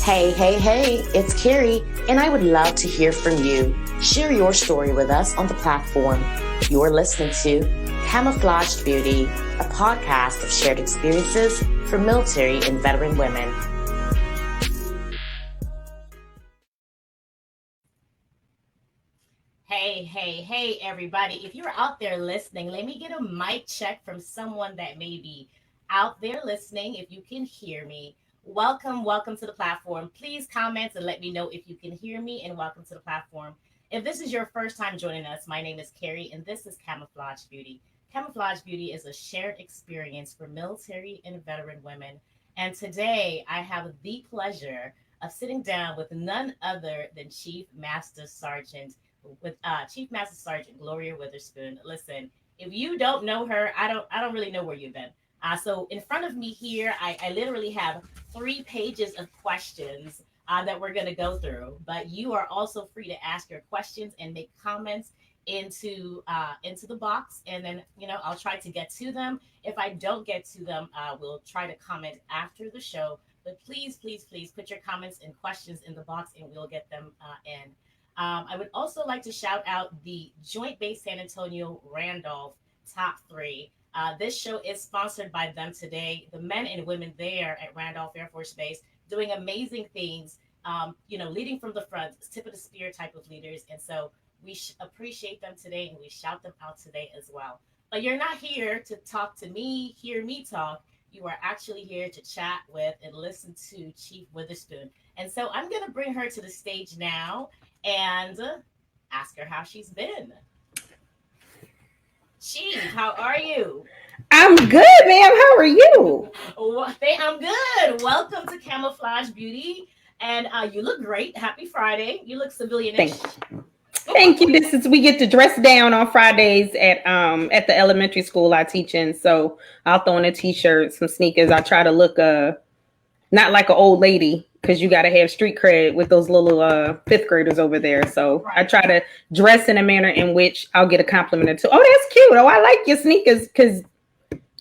Hey, it's Carrie, and I would love to hear from you. Share your story with us on the platform. You're listening to Camouflaged Beauty, a podcast of shared experiences for military and veteran women. Hey, everybody. If you're out there listening, let me get a mic check from someone that may be out there listening. If you can hear me, welcome to the platform. Please comment and let me know if you can hear me, and welcome to the platform. If this is your first time joining us, my name is Carrie, and this is Camouflage Beauty. Camouflage Beauty is a shared experience for military and veteran women. And today I have the pleasure of sitting down with none other than Chief Master Sergeant Gloria Weatherspoon. Listen, if you don't know her, I don't really know where you've been. So in front of me here, I literally have 3 pages of questions that we're going to go through. But you are also free to ask your questions and make comments into the box, and then I'll try to get to them. If I don't get to them, we'll try to comment after the show. But please put your comments and questions in the box, and we'll get them in. I would also like to shout out the Joint Base San Antonio Randolph Top 3. This show is sponsored by them today. The men and women there at Randolph Air Force Base doing amazing things, leading from the front, tip of the spear type of leaders. And so we appreciate them today, and we shout them out today as well. But you're not here to talk to me, hear me talk. You are actually here to chat with and listen to Chief Weatherspoon. And so I'm going to bring her to the stage now and ask her how she's been. Chief, how are you? I'm good, ma'am. How are you? I'm good. Welcome to Camouflage Beauty. And you look great. Happy Friday. You look civilian-ish. Thank you. We get to dress down on Fridays at the elementary school I teach in. So I'll throw in a t-shirt, some sneakers. I try to look not like an old lady, because you got to have street cred with those little 5th graders over there. So right. I try to dress in a manner in which I'll get a compliment or two. Oh, that's cute. Oh, I like your sneakers, because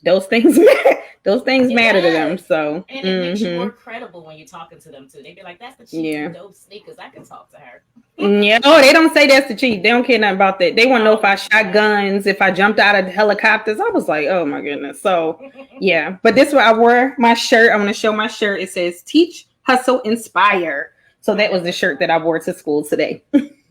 those things matter to them. So and it makes you more credible when you're talking to them too. They be like, "That's the chief with those sneakers. I can talk to her." Yeah. Oh, they don't say that's the chief. They don't care nothing about that. They want to know if I shot guns, if I jumped out of helicopters. I was like, oh my goodness. So yeah. But this is where I wore my shirt. I want to show my shirt. It says "Teach, Hustle, Inspire." So that was the shirt that I wore to school today.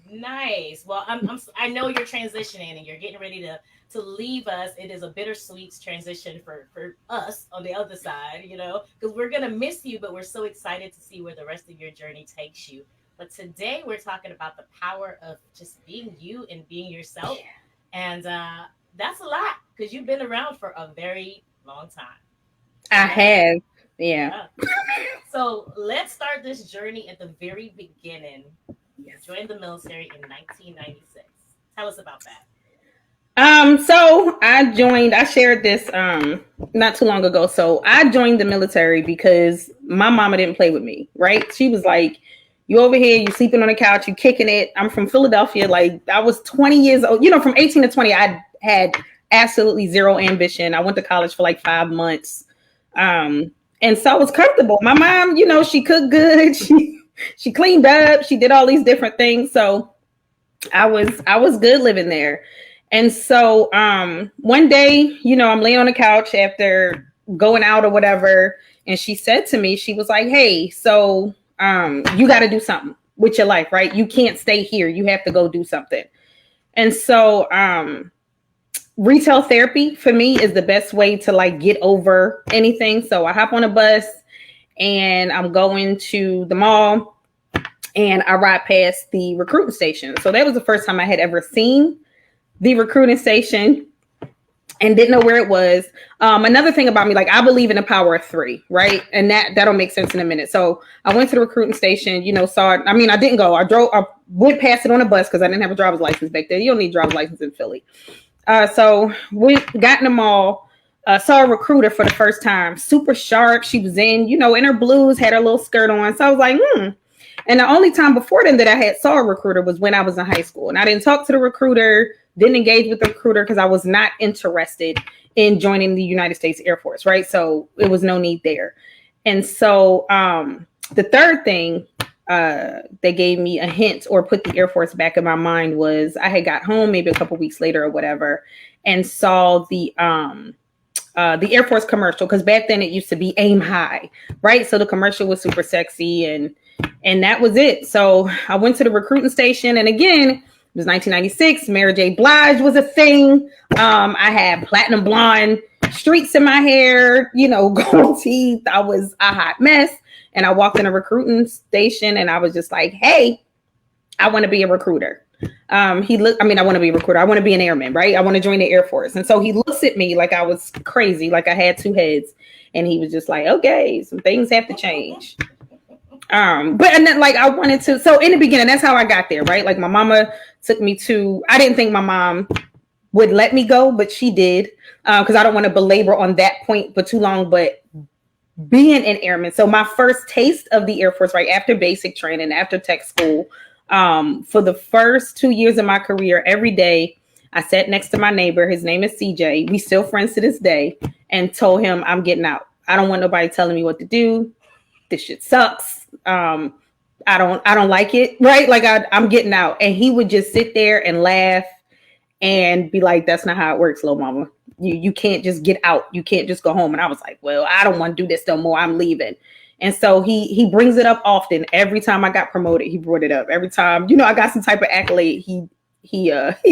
Nice. Well, I know you're transitioning and you're getting ready to leave us. It is a bittersweet transition for us on the other side, because we're going to miss you, but we're so excited to see where the rest of your journey takes you. But today we're talking about the power of just being you and being yourself. And that's a lot, because you've been around for a very long time. I have. Yeah. So let's start this journey at the very beginning. You joined the military in 1996. Tell us about that. So I shared this not too long ago. So I joined the military because my mama didn't play with me, right? She was like, "You over here, you sleeping on the couch, you kicking it." I'm from Philadelphia. Like, I was 20 years old, from 18 to 20, I had absolutely zero ambition. I went to college for like 5 months. And so I was comfortable. My mom, she cooked good. She cleaned up. She did all these different things. So I was good living there. And so one day, I'm laying on the couch after going out or whatever. And she said to me, she was like, "Hey, so you got to do something with your life, right? You can't stay here. You have to go do something." And so retail therapy for me is the best way to like get over anything. So I hop on a bus and I'm going to the mall and I ride past the recruiting station. So that was the first time I had ever seen the recruiting station and didn't know where it was. Another thing about me, like, I believe in the power of 3, right? And that'll make sense in a minute. So I went to the recruiting station, saw it. I mean, I didn't go. I went past it on a bus because I didn't have a driver's license back then. You don't need a driver's license in Philly. So we got in the mall, saw a recruiter for the first time, super sharp. She was in her blues, had her little skirt on. So I was like, And the only time before then that I had saw a recruiter was when I was in high school. And I didn't talk to the recruiter, didn't engage with the recruiter because I was not interested in joining the United States Air Force, right? So it was no need there. And so the third thing that gave me a hint or put the Air Force back in my mind was I had got home maybe a couple weeks later or whatever and saw the Air Force commercial, because back then it used to be aim high, right? So the commercial was super sexy, and that was it. So I went to the recruiting station, and again, it was 1996. Mary J. Blige was a thing. I had platinum blonde streaks in my hair, gold teeth. I was a hot mess. And I walked in a recruiting station and I was just like, hey, I want to be a recruiter. I want to be a recruiter. I want to be an airman, right? I want to join the Air Force. And so he looks at me like I was crazy, like I had two heads. And he was just like, okay, some things have to change. And then like I wanted to. So in the beginning, that's how I got there, right? Like my mama took me to, I didn't think my mom would let me go, but she did. Because I don't want to belabor on that point for too long, but being an airman. So my first taste of the Air Force, right after basic training, after tech school, for the first 2 years of my career, every day I sat next to my neighbor. His name is CJ. We still friends to this day, and told him I'm getting out. I don't want nobody telling me what to do. This shit sucks. I don't like it. Right. Like I'm getting out. And he would just sit there and laugh and be like, that's not how it works, little mama. You can't just get out. You can't just go home. And I was like, well, I don't want to do this no more. I'm leaving. And so he brings it up often. Every time I got promoted, he brought it up. Every time, I got some type of accolade, he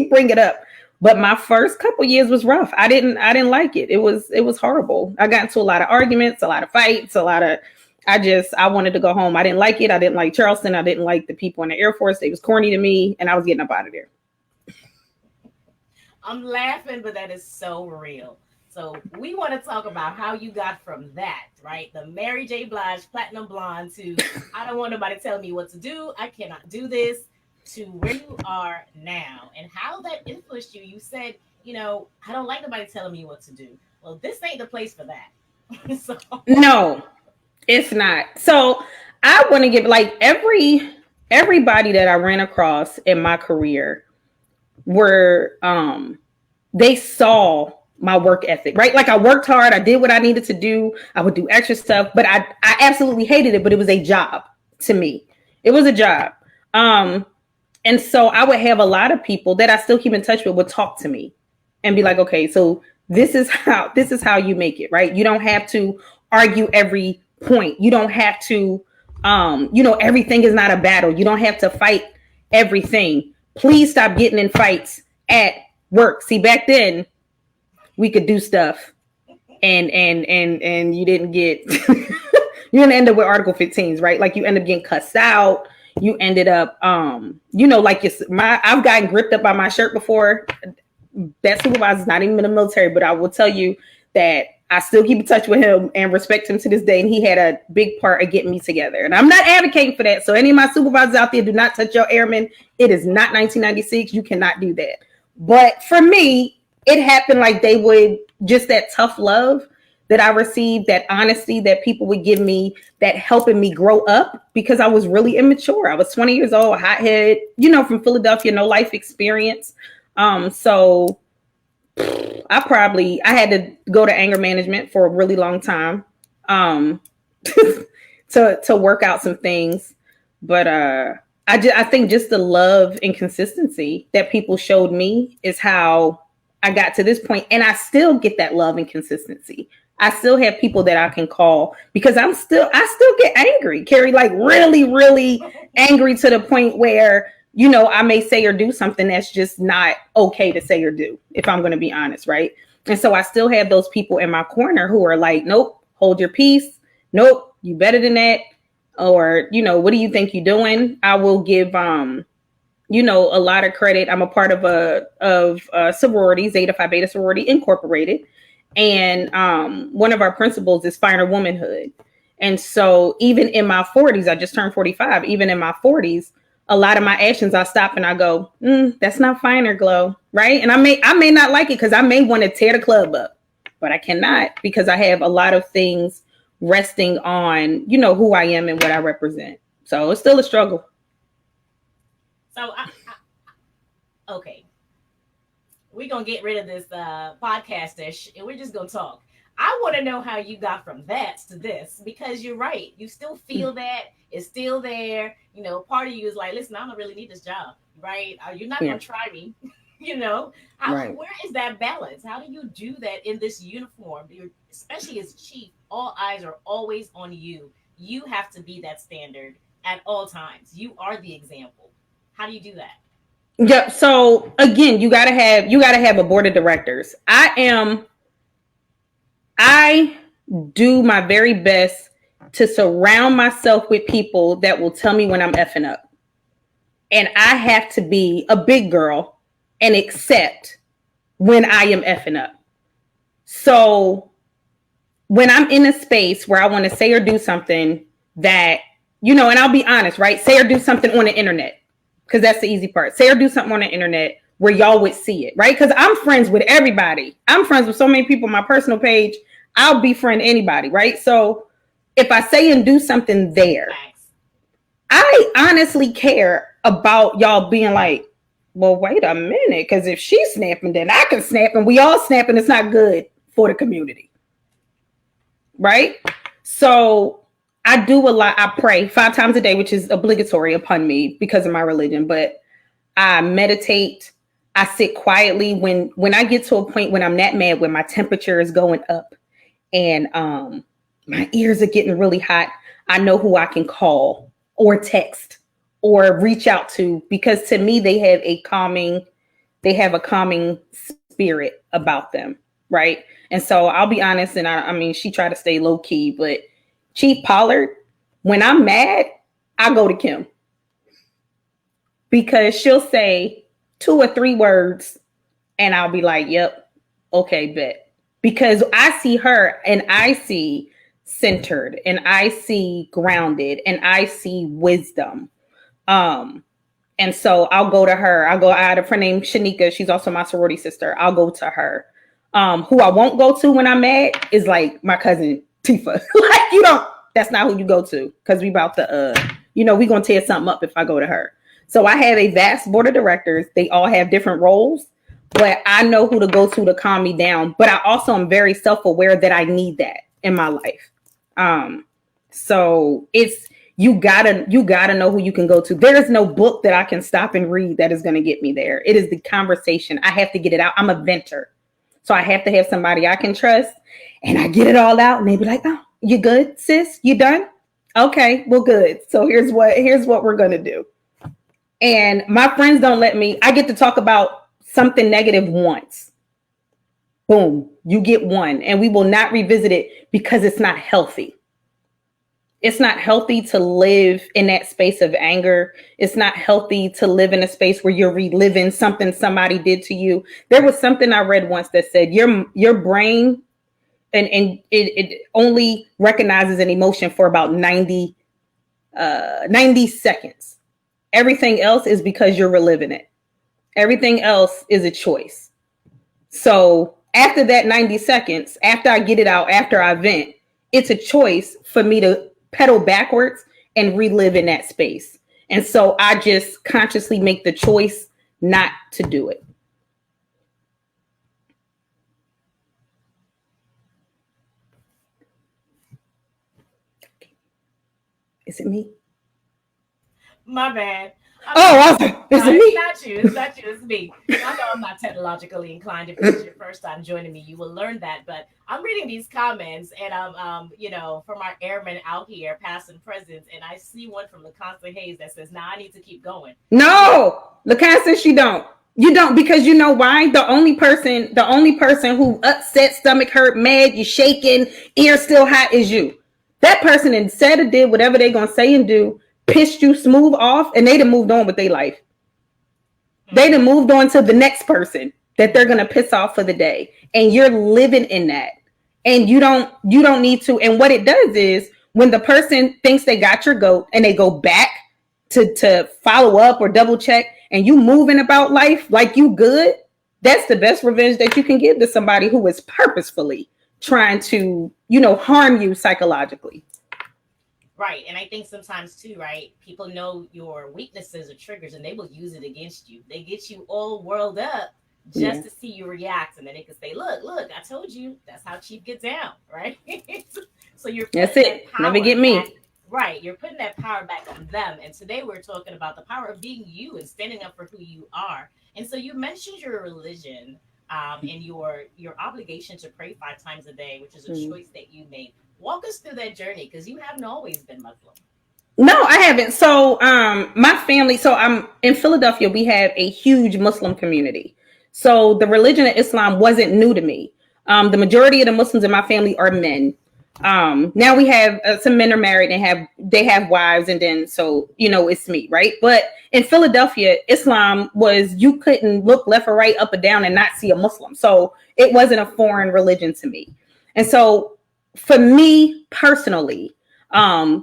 bring it up. But my first couple years was rough. I didn't like it. It was horrible. I got into a lot of arguments, a lot of fights, I wanted to go home. I didn't like it. I didn't like Charleston. I didn't like the people in the Air Force. They was corny to me, and I was getting up out of there. I'm laughing, but that is so real. So we want to talk about how you got from that, right? The Mary J. Blige platinum blonde to I don't want nobody telling me what to do. I cannot do this, to where you are now, and how that influenced you. You said, I don't like nobody telling me what to do. Well, this ain't the place for that. So. No, it's not. So I want to give like everybody that I ran across in my career were they saw my work ethic, right? Like I worked hard, I did what I needed to do, I would do extra stuff, but I absolutely hated it, but it was a job to me. It was a job. And so I would have a lot of people that I still keep in touch with would talk to me and be like, okay, so this is how you make it, right? You don't have to argue every point. You don't have to everything is not a battle. You don't have to fight everything. Please stop getting in fights at work. See, back then we could do stuff and you didn't get, you didn't end up with Article 15s, right? Like you end up getting cussed out. You ended up, I've gotten gripped up by my shirt before. That supervisor's not even in the military, but I will tell you that I still keep in touch with him and respect him to this day. And he had a big part of getting me together. And I'm not advocating for that. So any of my supervisors out there, do not touch your airmen. It is not 1996. You cannot do that. But for me, it happened like they would, just that tough love that I received, that honesty that people would give me, that helping me grow up, because I was really immature. I was 20 years old, hothead, from Philadelphia, no life experience. So I had to go to anger management for a really long time, to work out some things. But, I think just the love and consistency that people showed me is how I got to this point. And I still get that love and consistency. I still have people that I can call because I still get angry, Carrie, like really, really angry to the point where, I may say or do something that's just not okay to say or do, if I'm going to be honest. Right. And so I still have those people in my corner who are like, nope, hold your peace. Nope, you better than that. Or, what do you think you're doing? I will give, a lot of credit. I'm a part of a sorority, Zeta Phi Beta Sorority Incorporated. And one of our principles is finer womanhood. And so even in my 40s, I just turned 45, even in my 40s, a lot of my actions, I stop and I go, that's not finer, Glow, right? And I may not like it because I may want to tear the club up, but I cannot, because I have a lot of things resting on, who I am and what I represent. So it's still a struggle. So, okay. We're going to get rid of this podcast-ish, and we're just going to talk. I want to know how you got from that to this, because you're right. You still feel that it's still there. You know, part of you is like, listen, I don't really need this job, right? You're not Yeah. going to try me. You know, Right. where is that balance? How do you do that in this uniform? Especially as chief, all eyes are always on you. You have to be that standard at all times. You are the example. How do you do that? Yep. So again, you gotta have a board of directors. I do my very best to surround myself with people that will tell me when I'm effing up. And I have to be a big girl and accept when I am effing up. So when I'm in a space where I want to say or do something that, and I'll be honest, right? Say or do something on the internet, because that's the easy part. Say or do something on the internet where y'all would see it, right? Because I'm friends with everybody. I'm friends with so many people on my personal page. I'll befriend anybody, right? So if I say and do something there, Facts. I honestly care about y'all being like, well, wait a minute, because if she's snapping, then I can snap, and we all snap, and it's not good for the community, right? So I do a lot. I pray 5 times a day, which is obligatory upon me because of my religion, but I meditate. I sit quietly when I get to a point when I'm that mad, when my temperature is going up and my ears are getting really hot. I know who I can call or text or reach out to, because to me they have a calming spirit about them, right? And so I'll be honest, and I mean, she tried to stay low key, but Chief Pollard, when I'm mad, I go to Kim, because she'll say 2 or 3 words and I'll be like, yep, okay, bet. Because I see her and I see centered and I see grounded and I see wisdom. Um, and so I'll go to her. I had a friend named Shanika. She's also my sorority sister. I'll go to her. Who I won't go to when I'm mad is like my cousin Tifa. Like, that's not who you go to, because we about to, we gonna tear something up if I go to her. So I have a vast board of directors. They all have different roles, but I know who to go to calm me down. But I also am very self-aware that I need that in my life. So it's, you gotta know who you can go to. There is no book that I can stop and read that is going to get me there. It is the conversation. I have to get it out. I'm a venter. So I have to have somebody I can trust, and I get it all out and they be like, oh, you good, sis? You done? Okay, well, good. So here's what we're going to do. And my friends don't let me, I get to talk about something negative once. Boom, you get one, and we will not revisit it because it's not healthy. It's not healthy to live in that space of anger. It's not healthy to live in a space where you're reliving something somebody did to you. There was something I read once that said your brain and it only recognizes an emotion for about 90 seconds. Everything else is because you're reliving it. Everything else is a choice. So after that 90 seconds, after I get it out, after I vent, it's a choice for me to pedal backwards and relive in that space. And so I just consciously make the choice not to do it. Is it me? My bad. Oh, is it me? It's not you. It's not you. It's me. I know I'm not technologically inclined. If this is your first time joining me, you will learn that. But I'm reading these comments, and from our airmen out here, past and present, and I see one from LaConsta Hayes that says, "Nah, I need to keep going." No, LaConsta, she don't. You don't, because you know why? The only person who upset, stomach hurt, mad, you shaking, ear still hot is you. That person instead of did whatever they gonna say and do, pissed you smooth off, and they done moved on with their life. They done moved on to the next person that they're gonna piss off for the day, and you're living in that, and you don't need to. And what it does is, when the person thinks they got your goat and they go back to follow up or double check, and you moving about life like you good, that's the best revenge that you can give to somebody who is purposefully trying to harm you psychologically. Right. And I think sometimes too, right? People know your weaknesses or triggers, and they will use it against you. They get you all whirled up just to see you react, and then they could say, look, I told you that's how Chief gets down, right? So you're That's putting that it. Never power get back, me. right? You're putting that power back on them. And today we're talking about the power of being you and standing up for who you are. And so you mentioned your religion, and your obligation to pray 5 times a day, which is a Mm. choice that you made. Walk us through that journey, because you haven't always been Muslim. No, I haven't. So, my family. So, I'm in Philadelphia. We have a huge Muslim community. So, the religion of Islam wasn't new to me. The majority of the Muslims in my family are men. Now we have some men are married and they have wives, and then it's me, right? But in Philadelphia, Islam was you couldn't look left or right, up or down, and not see a Muslim. So it wasn't a foreign religion to me. And so, for me personally,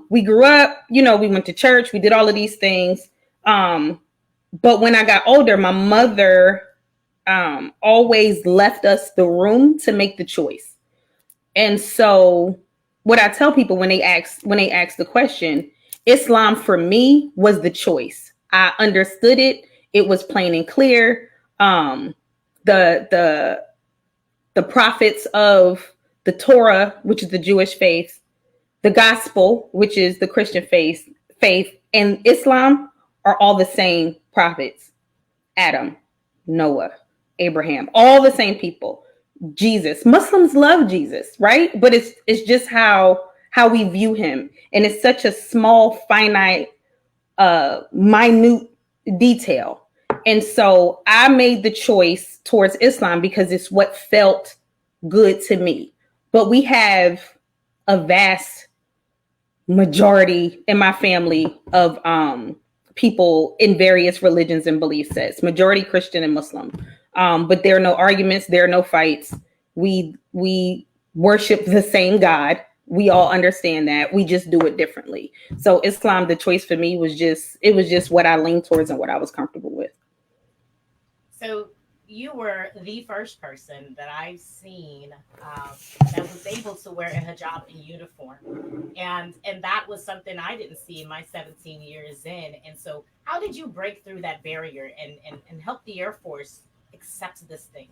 we grew up, we went to church, we did all of these things. But when I got older, my mother always left us the room to make the choice. And so what I tell people when they ask the question, Islam for me was the choice. I understood it. It was plain and clear. The prophets of the Torah, which is the Jewish faith, the gospel, which is the Christian faith, and Islam are all the same prophets. Adam, Noah, Abraham, all the same people. Jesus. Muslims love Jesus, right? But it's just how we view him. And it's such a small, finite, minute detail. And so I made the choice towards Islam because it's what felt good to me. But we have a vast majority in my family of people in various religions and belief sets, majority Christian and Muslim. But there are no arguments, there are no fights. We worship the same God. We all understand that. We just do it differently. So Islam, the choice for me was just what I leaned towards and what I was comfortable with. So you were the first person that I've seen, that was able to wear a hijab in uniform, and that was something I didn't see in my 17 years in. And so, how did you break through that barrier and help the Air Force accept this thing?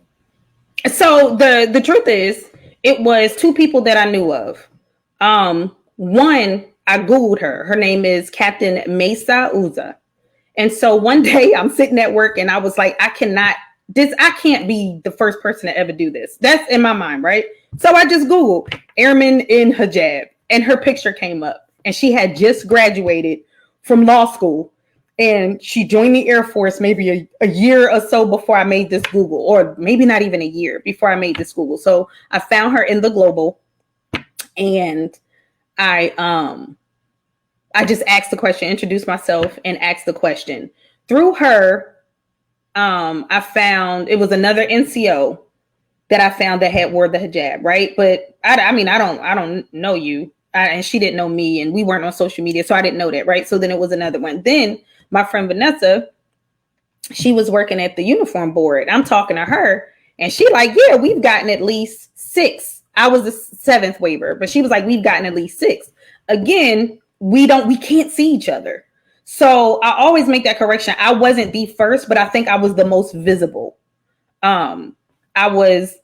So the truth is, it was two people that I knew of. One, I Googled her. Her name is Captain Mesa Uza. And so one day I'm sitting at work and I was like, I can't be the first person to ever do this. That's in my mind, right? So I just Googled airman in hijab and her picture came up, and she had just graduated from law school, and she joined the Air Force maybe a year or so before I made this Google, or maybe not even a year before I made this Google. So I found her in the global, and I just asked the question, introduced myself and asked the question. Through her, I found it was another NCO that I found that had wore the hijab, right? But I mean, I don't know you, and she didn't know me, and we weren't on social media, so I didn't know that, right? So then it was another one. Then my friend Vanessa, she was working at the uniform board. I'm talking to her, and she like, yeah, we've gotten at least 6. I was the 7th waiver, but she was like, we've gotten at least 6. Again, we can't see each other. So I always make that correction. I wasn't the first, but I think I was the most visible. I was,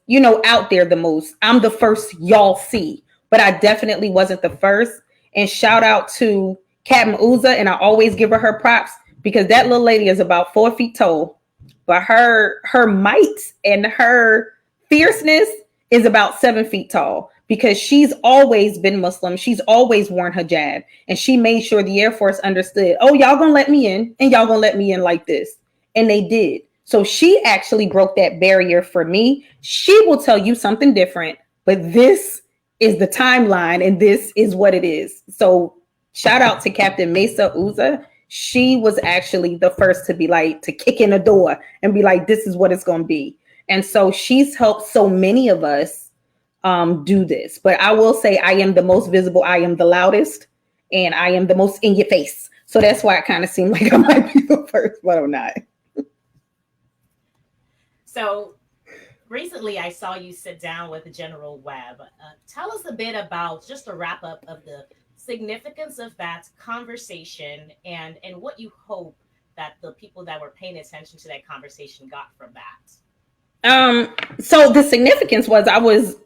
out there the most. I'm the first y'all see, but I definitely wasn't the first. And shout out to Captain Uza, and I always give her props because that little lady is about 4 feet tall, but her might and her fierceness is about 7 feet tall, because she's always been Muslim. She's always worn hijab, and she made sure the Air Force understood, oh, y'all gonna let me in, and y'all gonna let me in like this. And they did. So she actually broke that barrier for me. She will tell you something different, but this is the timeline and this is what it is. So shout out to Captain Mesa Uza. She was actually the first to be like, to kick in the door and be like, this is what it's going to be. And so she's helped so many of us do this. But I will say I am the most visible. I am the loudest, and I am the most in your face. So that's why it kind of seemed like I might be the first, but I'm not. So recently, I saw you sit down with General Webb. Tell us a bit about just a wrap up of the significance of that conversation, and what you hope that the people that were paying attention to that conversation got from that. So the significance was I was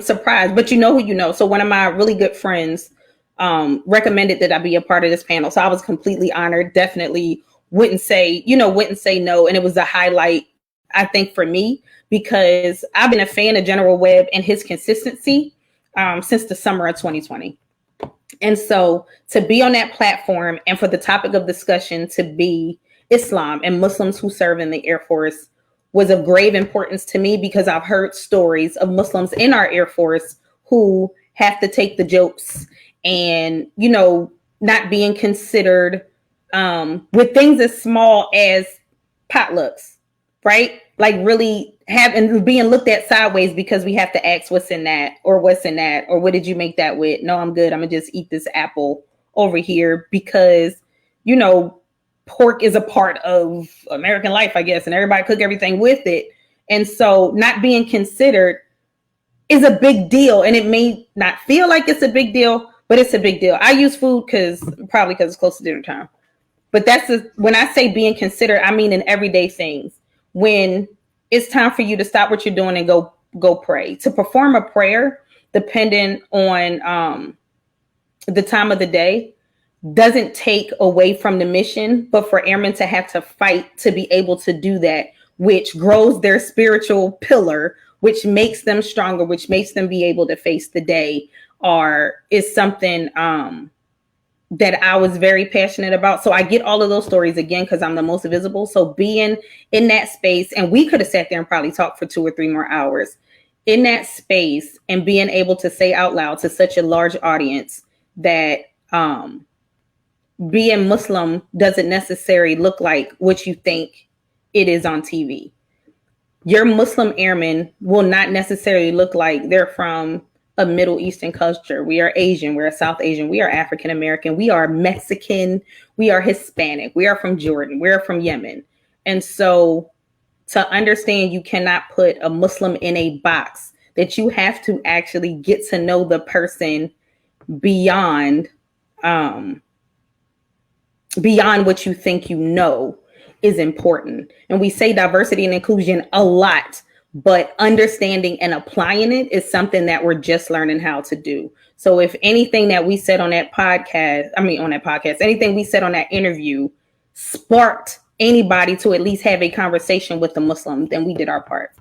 surprised, but you know who you know. So one of my really good friends recommended that I be a part of this panel. So I was completely honored. Definitely wouldn't say no. And it was a highlight, I think, for me, because I've been a fan of General Webb and his consistency since the summer of 2020. And so to be on that platform and for the topic of discussion to be Islam and Muslims who serve in the Air Force was of grave importance to me, because I've heard stories of Muslims in our Air Force who have to take the jokes and, not being considered with things as small as potlucks, right? Like really being looked at sideways because we have to ask what's in that or what did you make that with? No, I'm good. I'm gonna just eat this apple over here because, pork is a part of American life, I guess, and everybody cook everything with it. And so not being considered is a big deal. And it may not feel like it's a big deal, but it's a big deal. I use food probably because it's close to dinner time. But when I say being considered, I mean in everyday things. When it's time for you to stop what you're doing and go pray. To perform a prayer, depending on the time of the day, doesn't take away from the mission, but for airmen to have to fight to be able to do that, which grows their spiritual pillar, which makes them stronger, which makes them be able to face the day, is something that I was very passionate about. So I get all of those stories again because I'm the most visible. So being in that space, and we could have sat there and probably talked for 2 or 3 more hours in that space, and being able to say out loud to such a large audience that being Muslim doesn't necessarily look like what you think it is on TV. Your Muslim airmen will not necessarily look like they're from a Middle Eastern culture. We are Asian, we're South Asian, we are African American, we are Mexican, we are Hispanic, we are from Jordan, we're from Yemen. And so to understand you cannot put a Muslim in a box, that you have to actually get to know the person beyond what you think is important. And we say diversity and inclusion a lot, but understanding and applying it is something that we're just learning how to do. So if anything that we said on that podcast, anything we said on that interview sparked anybody to at least have a conversation with the Muslim, then we did our part.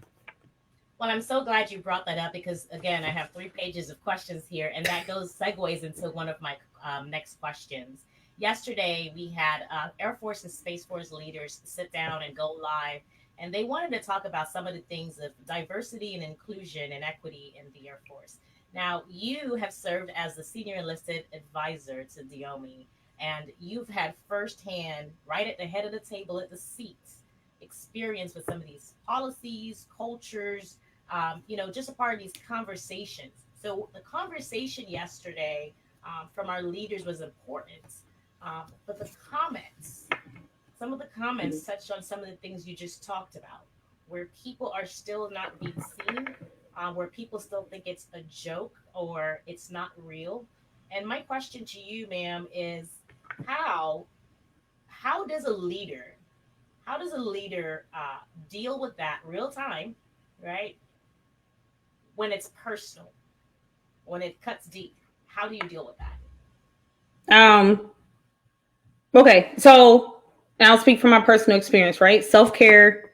Well, I'm so glad you brought that up because, again, I have 3 pages of questions here, and that segues into one of my next questions. Yesterday, we had Air Force and Space Force leaders sit down and go live, and they wanted to talk about some of the things of diversity and inclusion and equity in the Air Force. Now, you have served as the senior enlisted advisor to DOMI, and you've had firsthand, right at the head of the table at the seats, experience with some of these policies, cultures, just a part of these conversations. So the conversation yesterday from our leaders was important. But some of the comments touched on some of the things you just talked about, where people are still not being seen, where people still think it's a joke or it's not real. And my question to you, ma'am, is how does a leader deal with that real time, right? When it's personal, when it cuts deep, how do you deal with that? Okay, so I'll speak from my personal experience, right? Self-care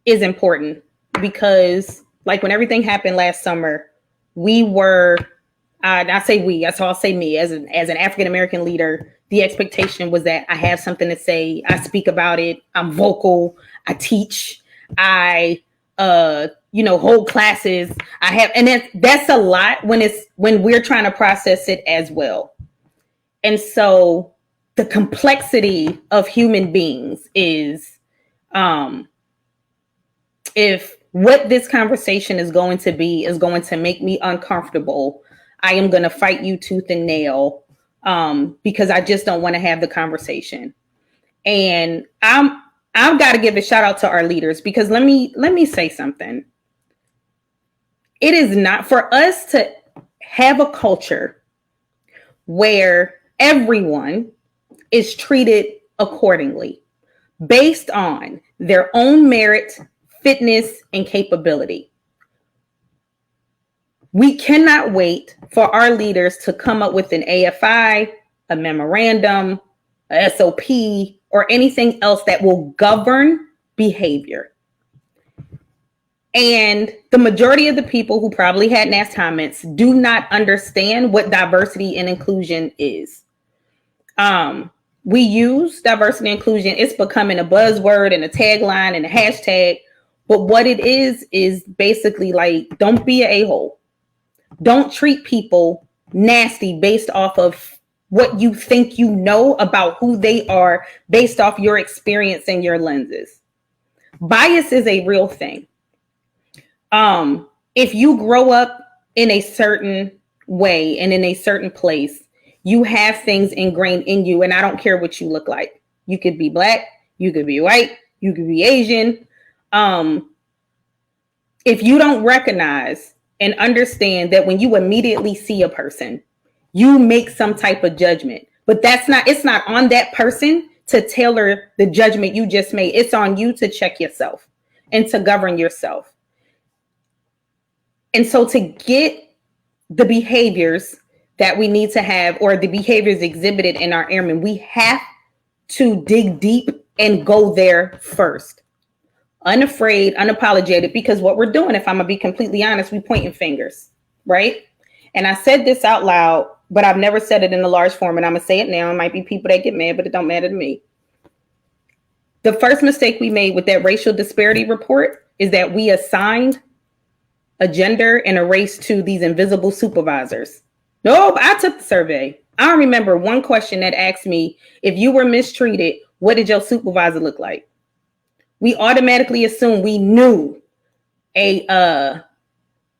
is important because, like, when everything happened last summer, we were, I say we, so I'll say me, as an African-American leader, the expectation was that I have something to say, I speak about it, I'm vocal, I teach, I, hold classes, and that's a lot when we're trying to process it as well. And so the complexity of human beings is, if what this conversation is going to be is going to make me uncomfortable, I am going to fight you tooth and nail, because I just don't want to have the conversation. And I've got to give a shout out to our leaders, because let me say something. It is not for us to have a culture where everyone is treated accordingly based on their own merit, fitness, and capability. We cannot wait for our leaders to come up with an AFI, a memorandum, a SOP, or anything else that will govern behavior. And the majority of the people who probably had NAS comments do not understand what diversity and inclusion is. We use diversity and inclusion. It's becoming a buzzword and a tagline and a hashtag. But what it is basically like, don't be an a-hole. Don't treat people nasty based off of what you think you know about who they are based off your experience and your lenses. Bias is a real thing. If you grow up in a certain way and in a certain place, you have things ingrained in you, and I don't care what you look like. You could be black, you could be white, you could be Asian. If you don't recognize and understand that when you immediately see a person, you make some type of judgment, but it's not on that person to tailor the judgment you just made. It's on you to check yourself and to govern yourself. And so to get the behaviors that we need to have, or the behaviors exhibited in our airmen, we have to dig deep and go there first. Unafraid, unapologetic, because what we're doing, if I'm gonna be completely honest, we pointing fingers, right? And I said this out loud, but I've never said it in a large form, and I'm gonna say it now. It might be people that get mad, but it don't matter to me. The first mistake we made with that racial disparity report is that we assigned a gender and a race to these invisible supervisors. No, but I took the survey. I remember one question that asked me, if you were mistreated, what did your supervisor look like? We automatically assumed we knew a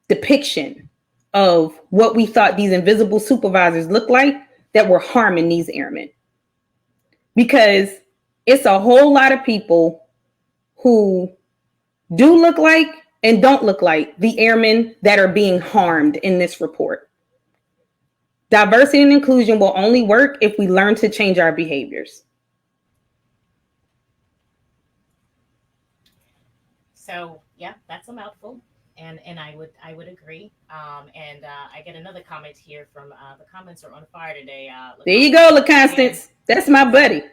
depiction of what we thought these invisible supervisors looked like that were harming these airmen. Because it's a whole lot of people who do look like and don't look like the airmen that are being harmed in this report. Diversity and inclusion will only work if we learn to change our behaviors. So yeah, that's a mouthful, and I would agree. And I get another comment here from the comments are on fire today. There you go, LaConstance. That's my buddy.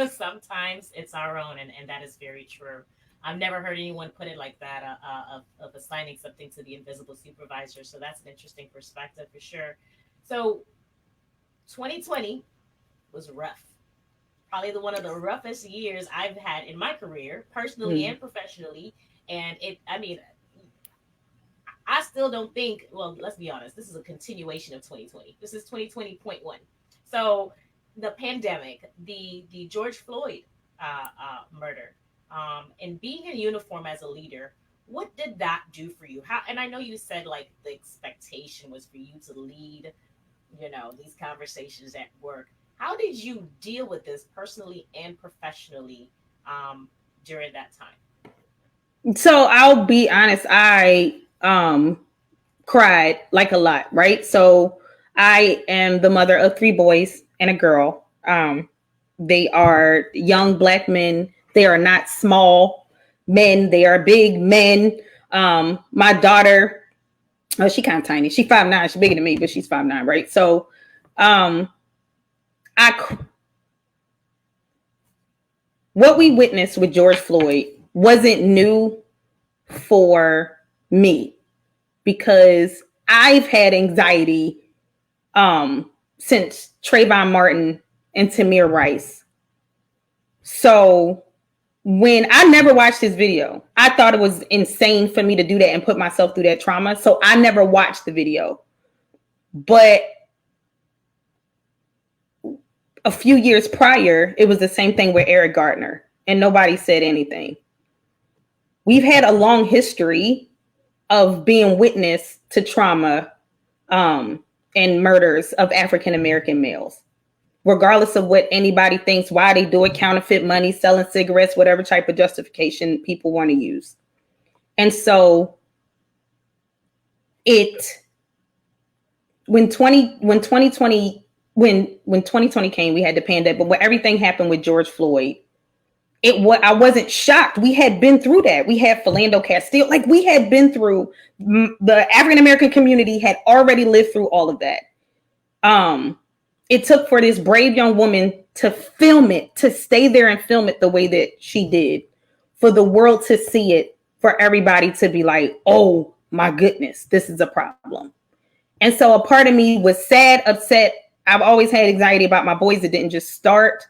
Sometimes it's our own, and that is very true. I've never heard anyone put it like that, of assigning something to the invisible supervisor. So that's an interesting perspective for sure. So 2020 was rough. Probably one of the roughest years I've had in my career, personally and professionally. And I still don't think, well, let's be honest, this is a continuation of 2020. This is 2020.1. So the pandemic, the George Floyd murder, and being in uniform as a leader, what did that do for you? And I know you said like the expectation was for you to lead, these conversations at work. How did you deal with this personally and professionally during that time? So I'll be honest, I cried like a lot, right? So I am the mother of 3 boys and a girl. They are young Black men. They are not small men. They are big men. My daughter, she kind of tiny. She's 5'9". She's bigger than me, but she's 5'9", right? So what we witnessed with George Floyd wasn't new for me, because I've had anxiety since Trayvon Martin and Tamir Rice. So when I never watched this video, I thought it was insane for me to do that and put myself through that trauma. So I never watched the video. But a few years prior, it was the same thing with Eric Gardner, and nobody said anything. We've had a long history of being witness to trauma and murders of African-American males, regardless of what anybody thinks, why they do it, counterfeit money, selling cigarettes, whatever type of justification people want to use. And so when 2020 came, we had the pandemic, but when everything happened with George Floyd, I wasn't shocked. We had been through that. We had Philando Castile. Like, we had been through, the African American community had already lived through all of that. It took for this brave young woman to film it, to stay there and film it the way that she did, for the world to see it, for everybody to be like, oh my goodness, this is a problem. And so a part of me was sad, upset. I've always had anxiety about my boys. It didn't just start.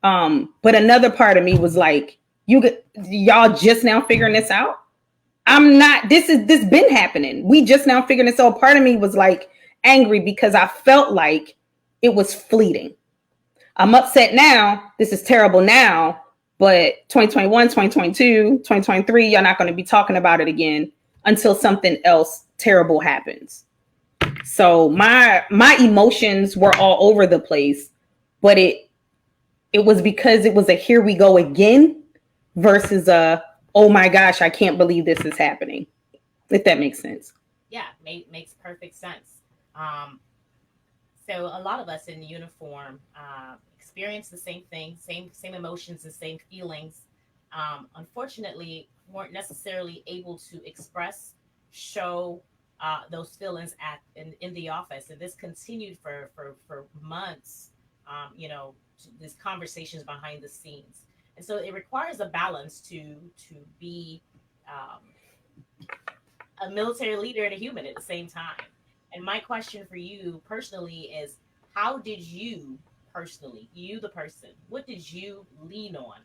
But another part of me was like, y'all just now figuring this out? I'm not, this been happening. We just now figuring this out. Part of me was like angry because I felt like it was fleeting. I'm upset now. This is terrible now, but 2021, 2022, 2023, y'all not going to be talking about it again until something else terrible happens. So my emotions were all over the place, but it was because it was a here we go again versus a, oh my gosh, I can't believe this is happening. If that makes sense. Yeah, makes perfect sense. So a lot of us in uniform experience the same thing, same emotions and same feelings. Unfortunately, weren't necessarily able to express, show those feelings in the office, and this continued for months. These conversations behind the scenes, and so it requires a balance to be a military leader and a human at the same time. And my question for you personally is, how did you personally, you the person, what did you lean on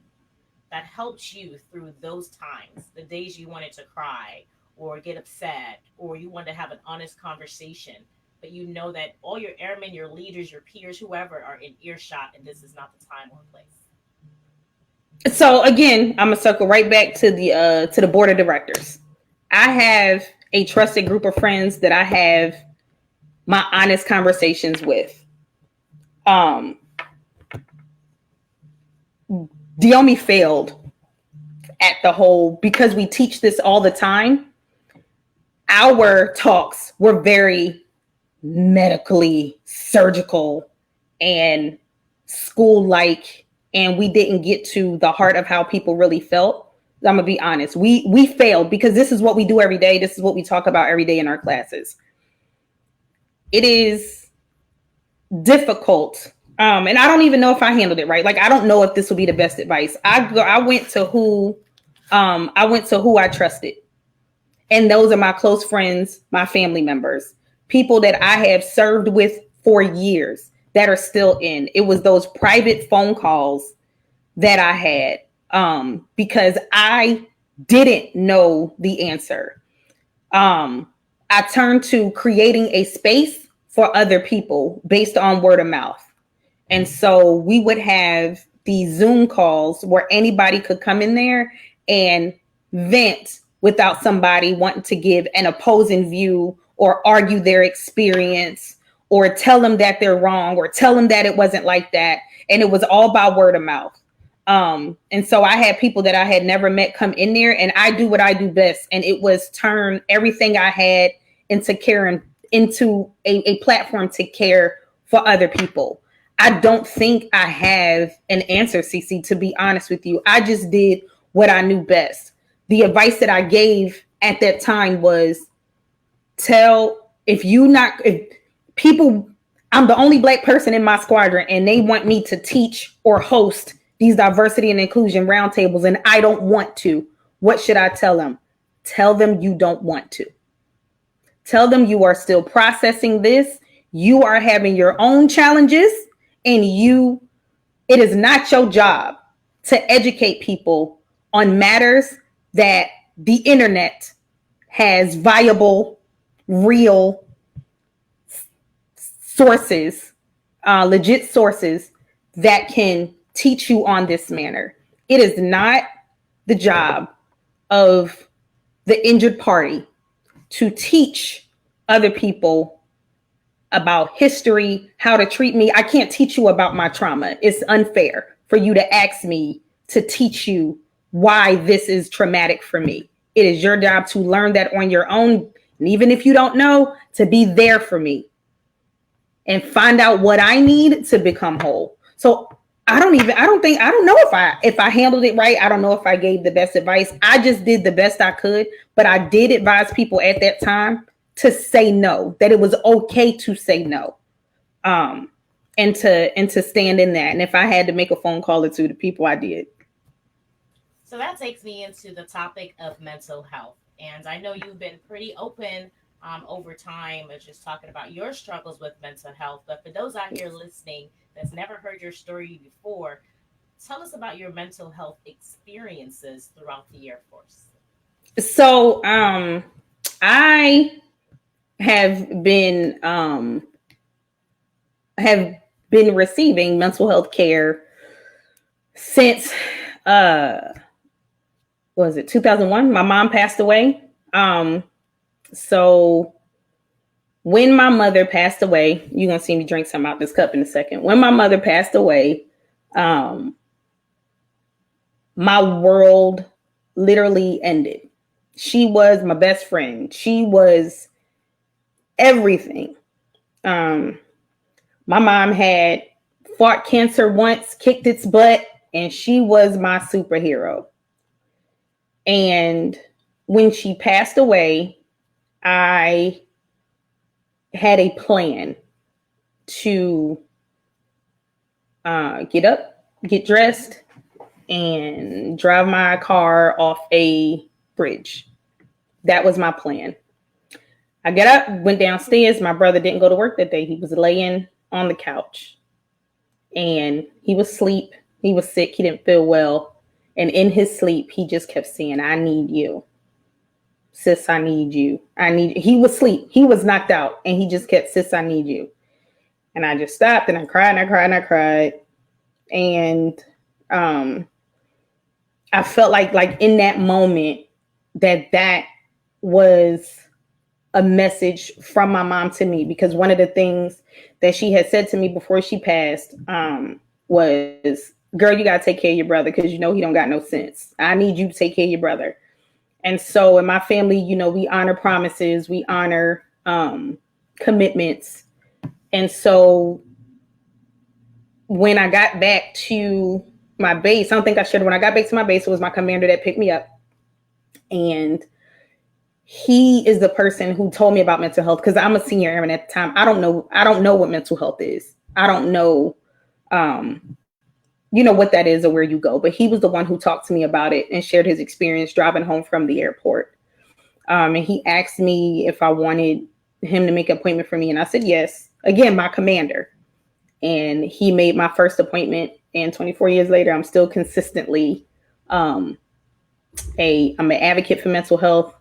that helped you through those times, the days you wanted to cry or get upset, or you wanted to have an honest conversation, but you know that all your airmen, your leaders, your peers, whoever are in earshot, and this is not the time or place? So again, I'm gonna circle right back to the board of directors. I have a trusted group of friends that I have my honest conversations with. Diomi failed at the whole, because we teach this all the time. Our talks were very medically surgical and school-like, and we didn't get to the heart of how people really felt. I'm gonna be honest. We failed because this is what we do every day. This is what we talk about every day in our classes. It is difficult. And I don't even know if I handled it right. Like, I don't know if this will be the best advice. I went to who I trusted. And those are my close friends, my family members, people that I have served with for years that are still in. It was those private phone calls that I had, because I didn't know the answer. I turned to creating a space for other people based on word of mouth. And so we would have these Zoom calls where anybody could come in there and vent without somebody wanting to give an opposing view or argue their experience or tell them that they're wrong or tell them that it wasn't like that. And it was all by word of mouth. And so I had people that I had never met come in there, and I do what I do best. And it was turn everything I had into a platform to care for other people. I don't think I have an answer, CC, to be honest with you. I just did what I knew best. The advice that I gave at that time was if people, I'm the only Black person in my squadron and they want me to teach or host these diversity and inclusion roundtables and I don't want to, what should I tell them? Tell them you don't want to. Tell them you are still processing this. You are having your own challenges, and it is not your job to educate people on matters that the internet has viable, real sources, legit sources that can teach you on this manner. It is not the job of the injured party to teach other people about history, how to treat me. I can't teach you about my trauma. It's unfair for you to ask me to teach you why this is traumatic for me. It is your job to learn that on your own. And even if you don't know, to be there for me and find out what I need to become whole. So I don't know if I handled it right. I don't know if I gave the best advice. I just did the best I could, but I did advise people at that time to say no, that it was okay to say no. And to stand in that. And if I had to make a phone call or two to people, I did. So that takes me into the topic of mental health. And I know you've been pretty open over time of just talking about your struggles with mental health. But for those out here listening that's never heard your story before, tell us about your mental health experiences throughout the Air Force. So I have been have been receiving mental health care since was it 2001? My mom passed away. So when my mother passed away, you're gonna see me drink some out this cup in a second. When my mother passed away, my world literally ended. She was my best friend. She was everything. My mom had fought cancer once, kicked its butt, and she was my superhero. And when she passed away, I had a plan to get up, get dressed, and drive my car off a bridge. That was my plan. I got up, went downstairs. My brother didn't go to work that day. He was laying on the couch and he was asleep. He was sick. He didn't feel well. And in his sleep, he just kept saying, I need you. Sis, I need you. I need you. He was asleep. He was knocked out. And he just kept, sis, I need you. And I just stopped and I cried and I cried and I cried. And I felt like in that moment that was a message from my mom to me, because one of the things that she had said to me before she passed was, girl, you got to take care of your brother because you know he don't got no sense. I need you to take care of your brother. And so in my family, you know, we honor promises, we honor commitments. And so when I got back to my base, I don't think I should. When I got back to my base, it was my commander that picked me up. And he is the person who told me about mental health, because I'm a senior airman at the time. I don't know what mental health is. I don't know, what that is or where you go. But he was the one who talked to me about it and shared his experience driving home from the airport. And he asked me if I wanted him to make an appointment for me. And I said, yes. Again, my commander. And he made my first appointment. And 24 years later, I'm still consistently I'm an advocate for mental health.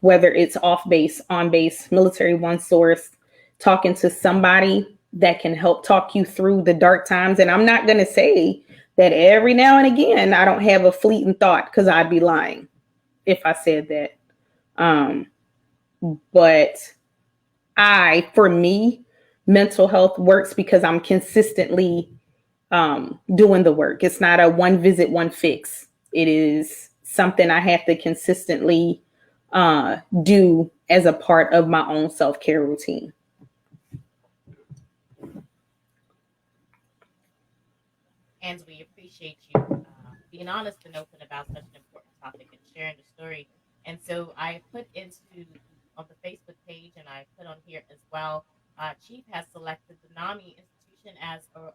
Whether it's off base, on base, military, one source, talking to somebody that can help talk you through the dark times. And I'm not going to say that every now and again I don't have a fleeting thought, because I'd be lying if I said that. But for me, mental health works because I'm consistently doing the work. It's not a one visit, one fix. It is something I have to consistently do as a part of my own self-care routine. And we appreciate you being honest and open about such an important topic and sharing the story. And so I put into on the Facebook page, and I put on here as well. Chief has selected the NAMI institution as a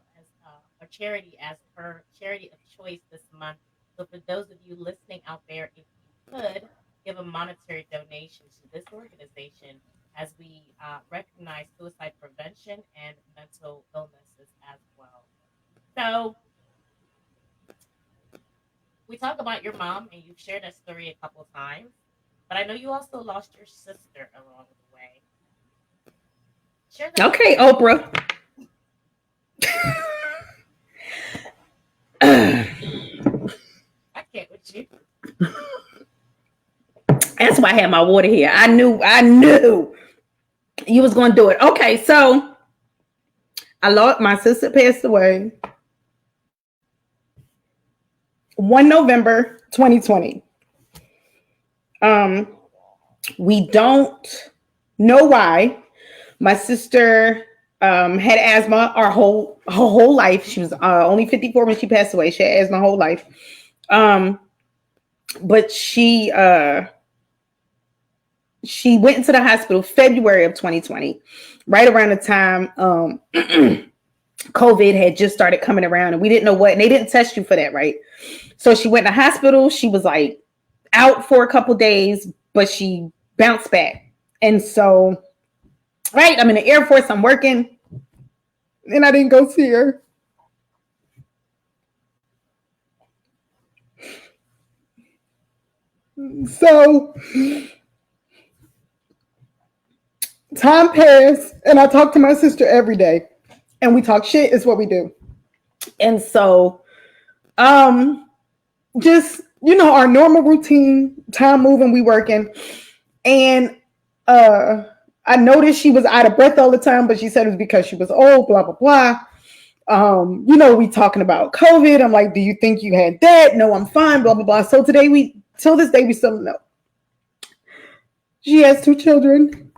charity as her charity of choice this month. So for those of you listening out there, if you could give a monetary donation to this organization as we recognize suicide prevention and mental illnesses as well. So we talk about your mom, and you've shared that story a couple of times, but I know you also lost your sister along the way. Share that. Okay, Oprah. I can't with you. That's why I had my water here. I knew you was going to do it. Okay, so my sister passed away 1 November 2020. We don't know why. My sister had asthma her whole life. She was only 54 when she passed away. She had asthma her whole life. But she went into the hospital February of 2020, right around the time COVID had just started coming around, and we didn't know what, and they didn't test you for that, right? So she went to the hospital. She was like out for a couple days, but she bounced back. And so, right, I'm in the Air Force, I'm working, and I didn't go see her. So time passed, and I talk to my sister every day, and we talk shit is what we do. And so, just, our normal routine, time moving, we working. And I noticed she was out of breath all the time, but she said it was because she was old, blah, blah, blah. We talking about COVID. I'm like, do you think you had that? No, I'm fine, blah, blah, blah. So till this day, we still don't know. She has 2 children.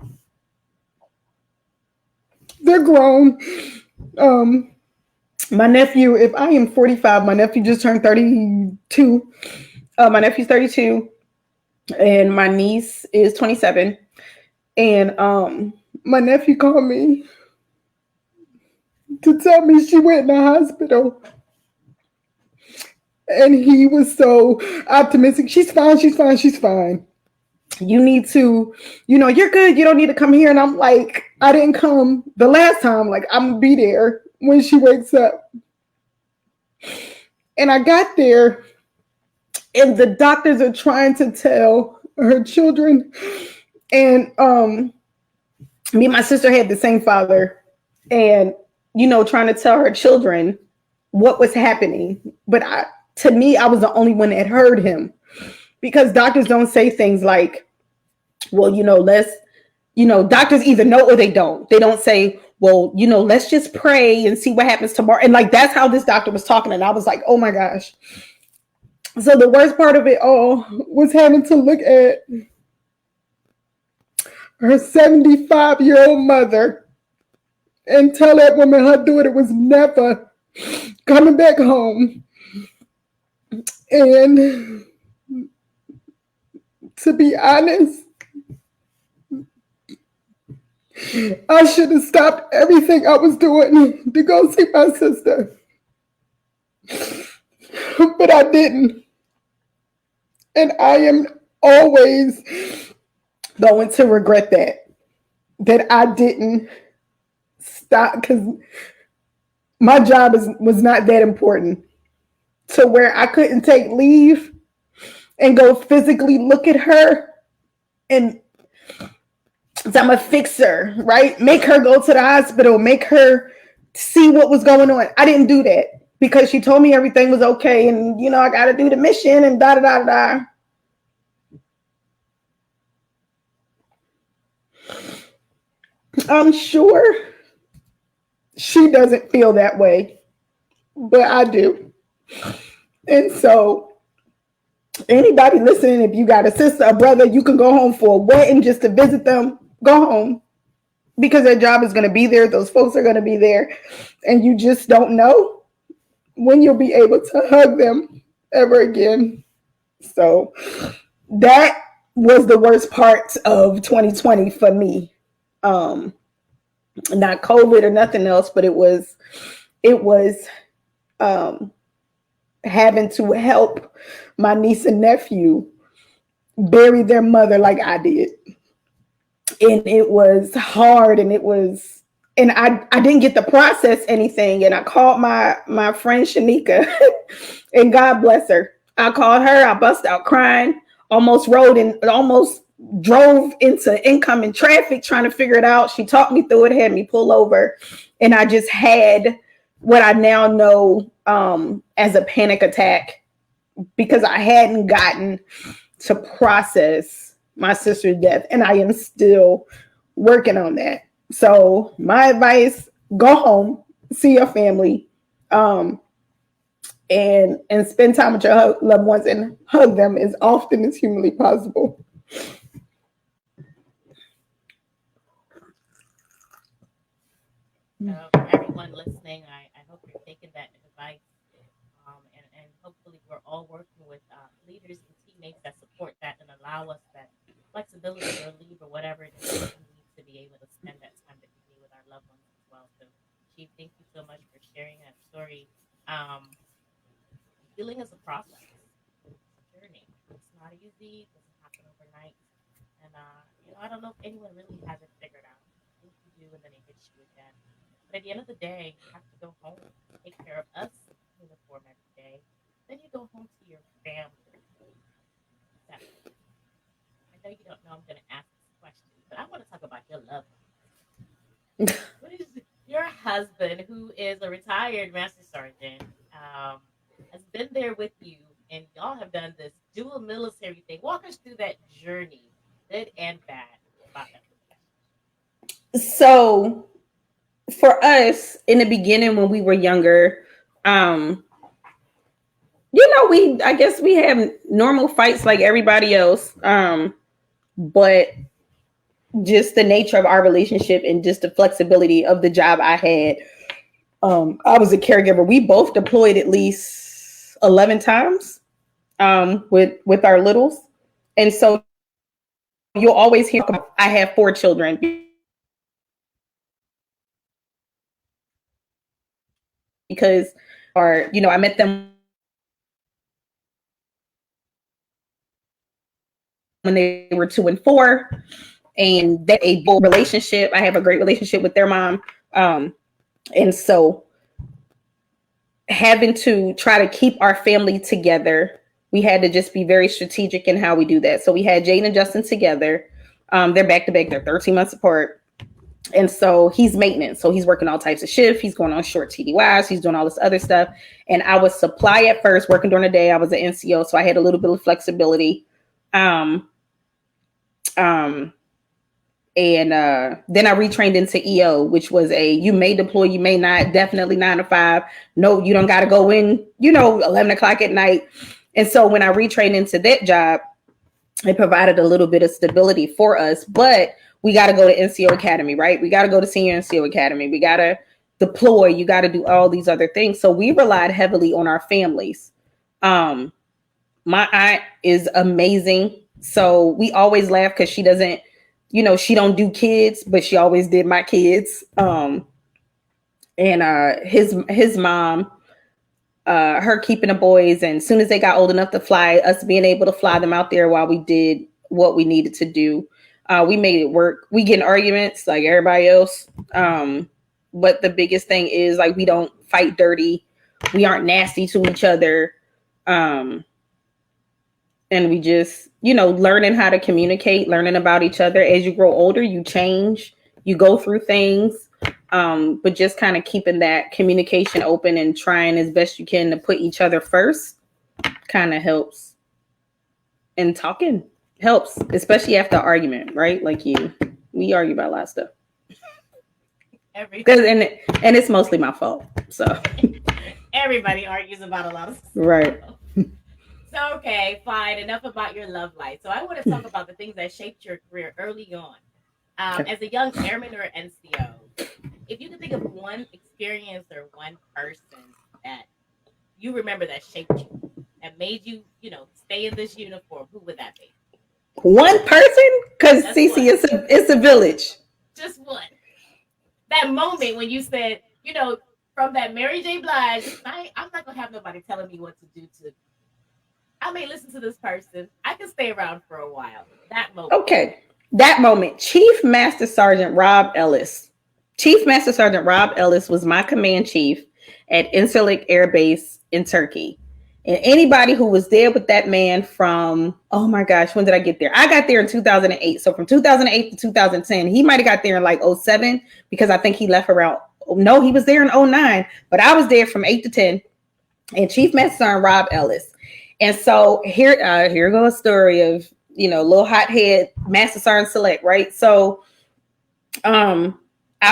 They're grown. My nephew, if I am 45, my nephew just turned 32. My nephew's 32, and my niece is 27. And my nephew called me to tell me she went in the hospital. And he was so optimistic. She's fine, she's fine, she's fine. You need to, you're good. You don't need to come here. And I'm like, I didn't come the last time. Like, I'm going to be there when she wakes up. And I got there, and the doctors are trying to tell her children. And me and my sister had the same father, and, trying to tell her children what was happening. But to me, I was the only one that heard him, because doctors don't say things like, well, doctors either know or they don't. They don't say, well, let's just pray and see what happens tomorrow. And like, that's how this doctor was talking. And I was like, oh my gosh. So the worst part of it all was having to look at her 75-year-old mother and tell that woman her daughter was never coming back home. And to be honest, I should have stopped everything I was doing to go see my sister. But I didn't. And I am always going to regret that I didn't stop, because my job was not that important to where I couldn't take leave and go physically look at her and I'm a fixer, right? Make her go to the hospital, make her see what was going on. I didn't do that because she told me everything was okay, and I got to do the mission and da da da da. I'm sure she doesn't feel that way, but I do. And so anybody listening, if you got a sister, a brother, you can go home for a wedding just to visit them. Go home, because their job is going to be there. Those folks are going to be there, and you just don't know when you'll be able to hug them ever again. So that was the worst part of 2020 for me. Not COVID or nothing else, but it was having to help my niece and nephew bury their mother like I did. And it was hard, and I didn't get to process anything. And I called my friend Shanika, and God bless her. I called her, I bust out crying, almost drove into incoming traffic trying to figure it out. She talked me through it, had me pull over, and I just had what I now know as a panic attack, because I hadn't gotten to process my sister's death, and I am still working on that. So my advice: go home, see your family, and spend time with your loved ones and hug them as often as humanly possible. So for everyone listening, I hope you're taking that advice. And hopefully we're all working with leaders and teammates that support that and allow us that flexibility or leave or whatever it is that we need to be able to spend that time that we need with our loved ones as well. So, Chief, thank you so much for sharing that story. Um, Healing is a process, it's a journey. It's not easy. It doesn't happen overnight. And I don't know if anyone really has it figured out. I think you do, and then it hits you again. But at the end of the day, you have to go home, take care of us in the form every day. Then you go home to your family. Separate. I know you don't know I'm going to ask this question, but I want to talk about your love life. What is your husband, who is a retired master sergeant, um, has been there with you, and y'all have done this dual military thing? Walk us through that journey, good and bad, about that So for us in the beginning when we were younger, um, I guess we have normal fights like everybody else. But just the nature of our relationship and just the flexibility of the job I had. I was a caregiver. We both deployed at least 11 times with our littles. And so you'll always hear, I have 4 children. Because, I met them when they were 2 and 4. And that a full relationship. I have a great relationship with their mom. And so having to try to keep our family together, we had to just be very strategic in how we do that. So we had Jane and Justin together. They're back to back. They're 13 months apart. And so he's maintenance. So he's working all types of shifts. He's going on short TDYs. He's doing all this other stuff. And I was supply at first, working during the day. I was an NCO. So I had a little bit of flexibility. And then I retrained into EO, which was you may deploy, you may not, definitely 9 to 5. No, you don't got to go in, 11 o'clock at night. And so when I retrained into that job, it provided a little bit of stability for us. But we got to go to NCO Academy, right? We got to go to Senior NCO Academy. We got to deploy. You got to do all these other things. So we relied heavily on our families. My aunt is amazing. So we always laugh because she doesn't, she don't do kids, but she always did my kids. And his mom, her keeping the boys, and as soon as they got old enough to fly, us being able to fly them out there while we did what we needed to do. We made it work. We get in arguments like everybody else. But the biggest thing is like, we don't fight dirty. We aren't nasty to each other. And we just, learning how to communicate, learning about each other. As you grow older, you change, you go through things, but just kind of keeping that communication open and trying as best you can to put each other first kind of helps. And talking helps, especially after argument, right? Like we argue about a lot of stuff. And it's mostly my fault. So everybody argues about a lot of stuff. Right. So, okay, fine. Enough about your love life. So I want to talk about the things that shaped your career early on. As a young airman or NCO, if you could think of one experience or one person that you remember that shaped you, that made you, stay in this uniform, who would that be? One person? Because Cece, it's a village. Just one. That moment when you said, from that Mary J. Blige, I'm not going to have nobody telling me what to do I may listen to this person. I can stay around for a while. That moment. Okay. That moment. Chief Master Sergeant Rob Ellis. Chief Master Sergeant Rob Ellis was my command chief at Incirlik Air Base in Turkey. And anybody who was there with that man from, oh my gosh, when did I get there? I got there in 2008. So from 2008 to 2010, he might have got there in like 07 because I think he left around, no, he was there in 09. But I was there from 8 to 10. And Chief Master Sergeant Rob Ellis. And so here goes a story of, little hothead Master Sergeant Select, right? So I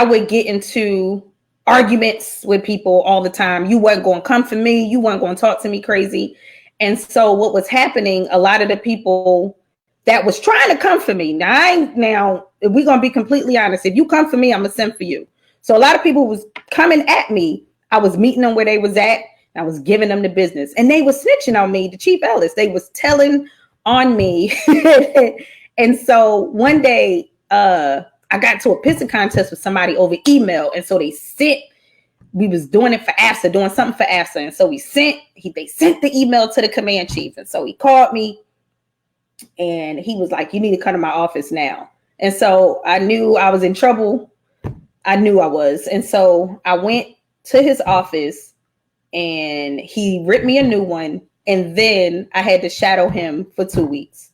would get into arguments with people all the time. You weren't going to come for me. You weren't going to talk to me crazy. And so what was happening, a lot of the people that was trying to come for me, now if we're going to be completely honest, if you come for me, I'm going to send for you. So a lot of people was coming at me. I was meeting them where they was at. I was giving them the business, and they was snitching on me, the Chief Ellis. They was telling on me. And so one day, I got to a pissing contest with somebody over email. And so we was doing it for AFSA, doing something for AFSA. And so they sent the email to the command chief. And so he called me and he was like, you need to come to my office now. And so I knew I was in trouble. I knew I was. And so I went to his office and he ripped me a new one. And then I had to shadow him for 2 weeks.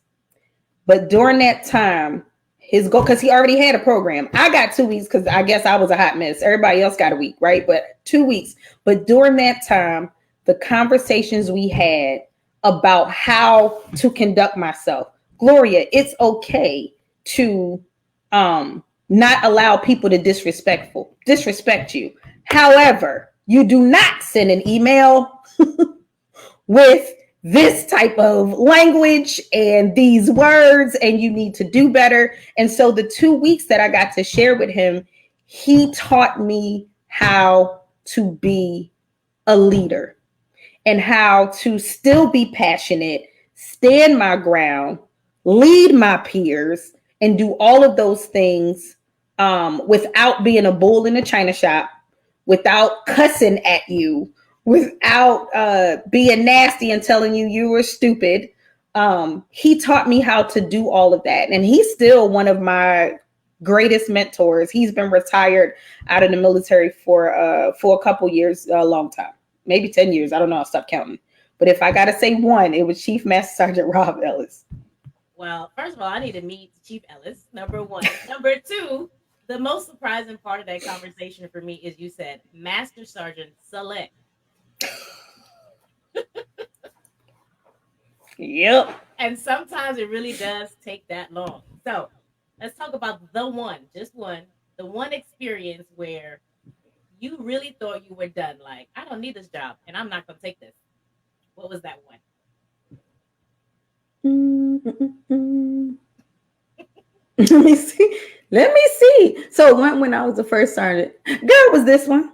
But during that time, his goal, because he already had a program. I got 2 weeks because I guess I was a hot mess. Everybody else got a week, right? But 2 weeks. But during that time, the conversations we had about how to conduct myself. Gloria, it's okay to not allow people to disrespect you. However, you do not send an email with this type of language and these words, and you need to do better. And so the 2 weeks that I got to share with him, he taught me how to be a leader and how to still be passionate, stand my ground, lead my peers, and do all of those things without being a bull in a china shop, without cussing at you, without being nasty and telling you were stupid. He taught me how to do all of that. And he's still one of my greatest mentors. He's been retired out of the military for a couple years, a long time, maybe 10 years. I don't know. I'll stop counting. But if I got to say one, it was Chief Master Sergeant Rob Ellis. Well, first of all, I need to meet Chief Ellis, number one. Number two, the most surprising part of that conversation for me is you said Master Sergeant Select. Yep. And sometimes it really does take that long. So let's talk about the one experience where you really thought you were done. Like, I don't need this job and I'm not going to take this. What was that one? Let me see. So when I was the first sergeant, girl, was this one.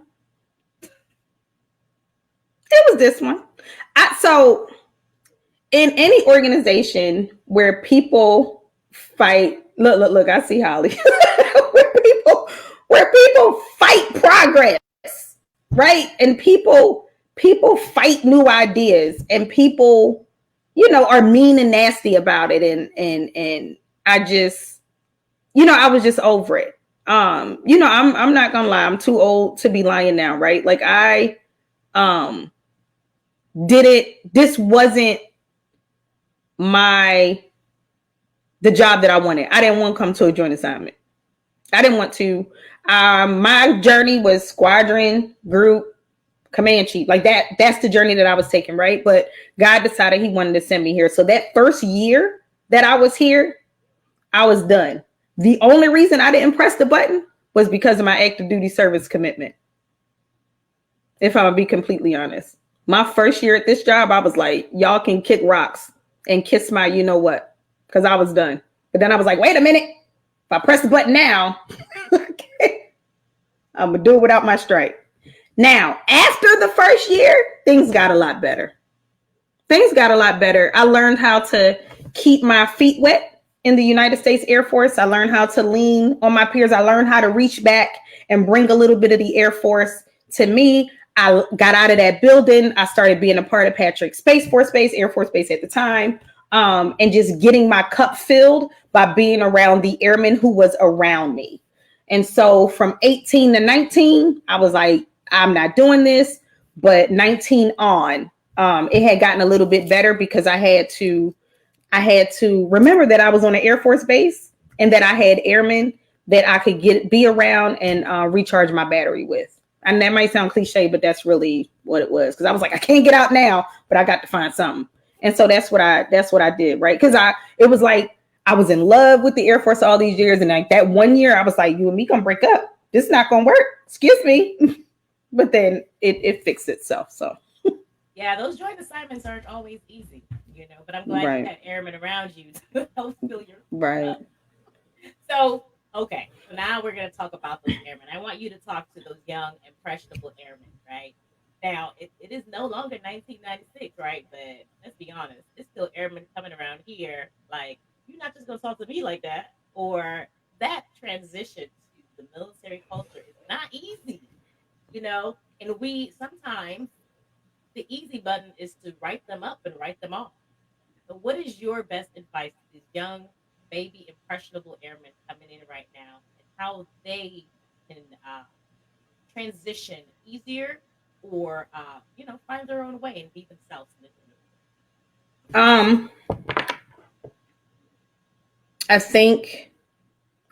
It was this one. So in any organization where people fight, look, I see Holly, where people fight progress, right? And people fight new ideas, and people, are mean and nasty about it. And I just, I was just over it. I'm not gonna lie, I'm too old to be lying now, right? Like I this wasn't the job that I wanted. I didn't want to come to a joint assignment. I didn't want to. My journey was squadron, group, command chief. Like that's the journey that I was taking, right? But God decided he wanted to send me here. So that first year that I was here, I was done. The only reason I didn't press the button was because of my active duty service commitment. If I'm gonna be completely honest. My first year at this job, I was like, y'all can kick rocks and kiss my you know what, because I was done. But then I was like, wait a minute. If I press the button now, okay, I'm going to do it without my stripe. Now, after the first year, things got a lot better. I learned how to keep my feet wet in the United States Air Force. I learned how to lean on my peers. I learned how to reach back and bring a little bit of the Air Force to me. I got out of that building. I started being a part of Patrick Space Force Base, Air Force Base at the time, and just getting my cup filled by being around the airmen who was around me. And so from 18 to 19, I was like, I'm not doing this. But 19 on, it had gotten a little bit better because I had to remember that I was on an Air Force base and that I had airmen that I could be around and recharge my battery with. And that might sound cliche, but that's really what it was. Because I was like, I can't get out now, but I got to find something. And so that's what I did, right? Because it was like I was in love with the Air Force all these years, and like that one year, I was like, you and me gonna break up. This is not gonna work. Excuse me. But then it fixed itself. So yeah, those joint assignments aren't always easy, But I'm glad you had airmen around you to help fill your right. up. So Okay, so now we're going to talk about those airmen. I want you to talk to those young, impressionable airmen, right? Now, it is no longer 1996, right? But let's be honest, it's still airmen coming around here. Like, you're not just going to talk to me like that. Or that transition to the military culture is not easy, you know? And we sometimes, the easy button is to write them up and write them off. So, what is your best advice to these young, baby, impressionable airmen coming in right now, and how they can transition easier, or find their own way and be themselves in this Um, I think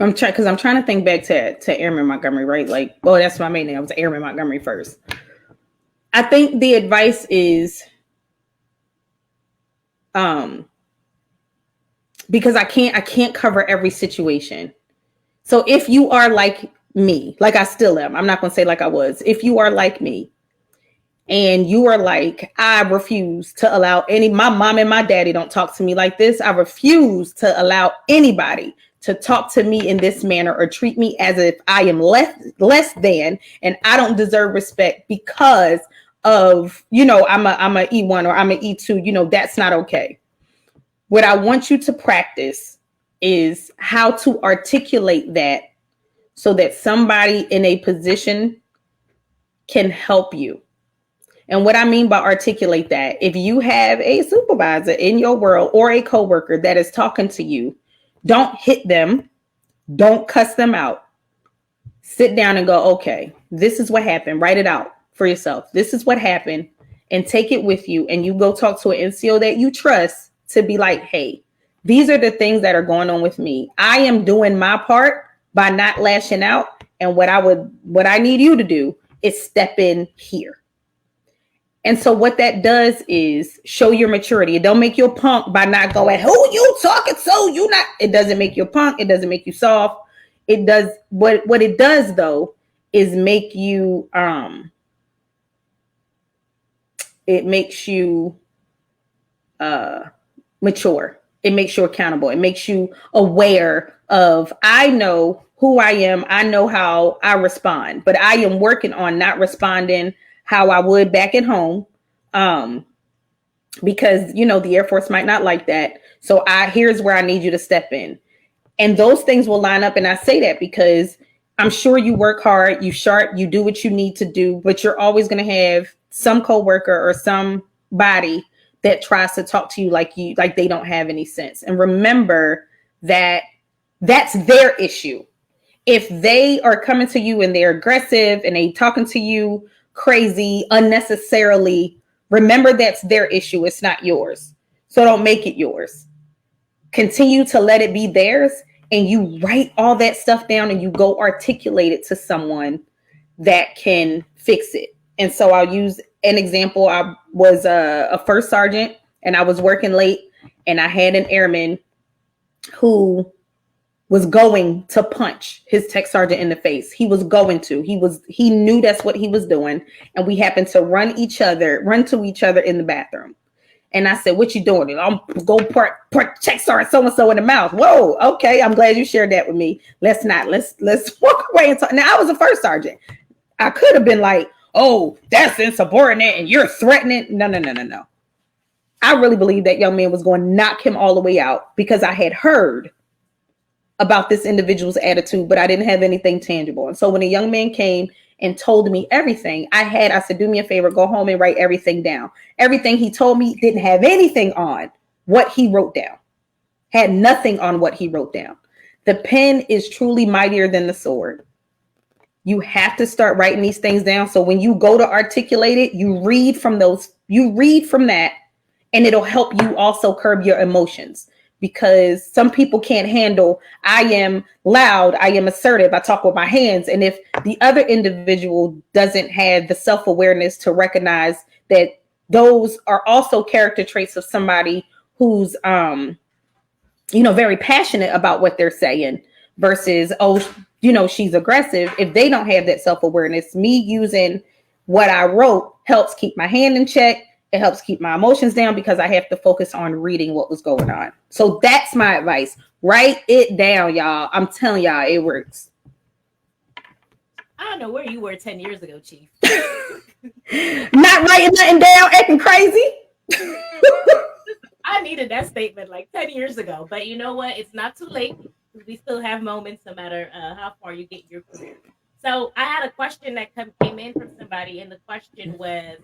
I'm trying to think back to Airman Montgomery, right? Like, well, that's my main name. I was Airman Montgomery first. I think the advice is, because I can't cover every situation. So if you are like me, like I still am, I'm not going to say like I was. If you are like me, and you are like, I refuse to allow my mom and my daddy don't talk to me like this. I refuse to allow anybody to talk to me in this manner or treat me as if I am less than, and I don't deserve respect because of, I'm a E1 or I'm an E2, that's not okay. What I want you to practice is how to articulate that so that somebody in a position can help you. And what I mean by articulate that, if you have a supervisor in your world or a coworker that is talking to you, don't hit them. Don't cuss them out. Sit down and go, okay, this is what happened. Write it out for yourself. This is what happened, and take it with you. And you go talk to an NCO that you trust to be like, hey, these are the things that are going on with me. I am doing my part by not lashing out. And what I need you to do is step in here. And so what that does is show your maturity. It don't make you a punk by not going, who you talking to? You not. It doesn't make you a punk. It doesn't make you soft. It does what it does though is make you it makes you mature. It makes you accountable. It makes you aware of, I know who I am. I know how I respond, but I am working on not responding how I would back at home. Because, the Air Force might not like that. So here's where I need you to step in. And those things will line up. And I say that because I'm sure you work hard, you sharp, you do what you need to do, but you're always going to have some coworker or somebody that tries to talk to you like they don't have any sense. And remember that that's their issue. If they are coming to you and they're aggressive and they talking to you crazy unnecessarily, remember that's their issue. It's not yours. So don't make it yours. Continue to let it be theirs, and you write all that stuff down and you go articulate it to someone that can fix it. And so I'll use an example. I was a first sergeant and I was working late, and I had an airman who was going to punch his tech sergeant in the face. He was going to. He knew that's what he was doing. And we happened to run to each other in the bathroom. And I said, what you doing? I'm go put tech sergeant so-and-so in the mouth. Whoa, okay. I'm glad you shared that with me. Let's walk away and talk. Now, I was a first sergeant. I could have been like, oh, that's insubordinate and you're threatening. No. I really believe that young man was going to knock him all the way out because I had heard about this individual's attitude, but I didn't have anything tangible. And so when a young man came and told me everything, I said, do me a favor, go home and write everything down. Everything he told me didn't have anything on what he wrote down, had nothing on what he wrote down. The pen is truly mightier than the sword. You have to start writing these things down. So when you go to articulate it, you read from that, and it'll help you also curb your emotions. Because some people can't handle, I am loud, I am assertive, I talk with my hands. And if the other individual doesn't have the self-awareness to recognize that those are also character traits of somebody who's, very passionate about what they're saying versus, she's aggressive. If they don't have that self-awareness, me using what I wrote helps keep my hand in check. It helps keep my emotions down because I have to focus on reading what was going on. So that's my advice. Write it down, y'all. I'm telling y'all, it works. I don't know where you were 10 years ago, Chief. Not writing nothing down, acting crazy. I needed that statement like 10 years ago. But you know what? It's not too late. We still have moments no matter how far you get in your career. So I had a question that came in from somebody, and the question was,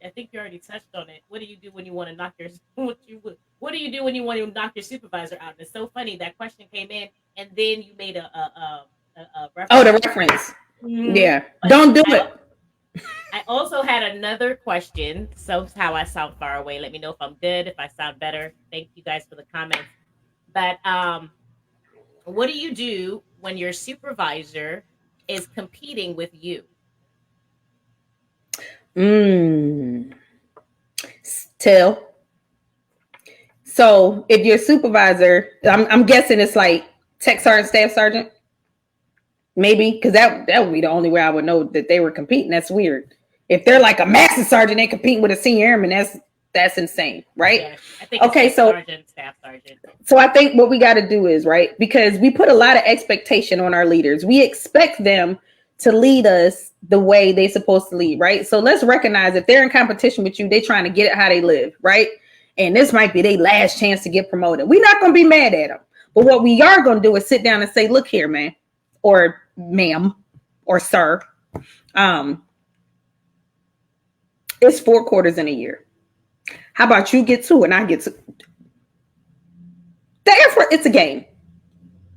I think you already touched on it. What do you do when you want to knock your what do you do when you want to knock your supervisor out? And it's so funny that question came in, and then you made a reference. Oh, the reference. Mm-hmm. Yeah, but don't do it. I also had another question. So how I sound far away. Let me know if I'm good, if I sound better. Thank you guys for the comments. But what do you do when your supervisor is competing with you? Tell. So if your supervisor, I'm guessing it's like tech sergeant, staff sergeant, maybe, because that would be the only way I would know that they were competing. That's weird. If they're like a master sergeant, they competing with a senior airman. That's insane, right? Yeah, I think okay, so sergeant, staff sergeant. So I think what we got to do is, right, because we put a lot of expectation on our leaders. We expect them to lead us the way they're supposed to lead, right? So let's recognize if they're in competition with you, they're trying to get it how they live, right? And this might be their last chance to get promoted. We're not going to be mad at them. But what we are going to do is sit down and say, look here, man, or ma'am, or sir, it's 4 quarters in a year. How about you get 2 and I get 2? Therefore, it's a game.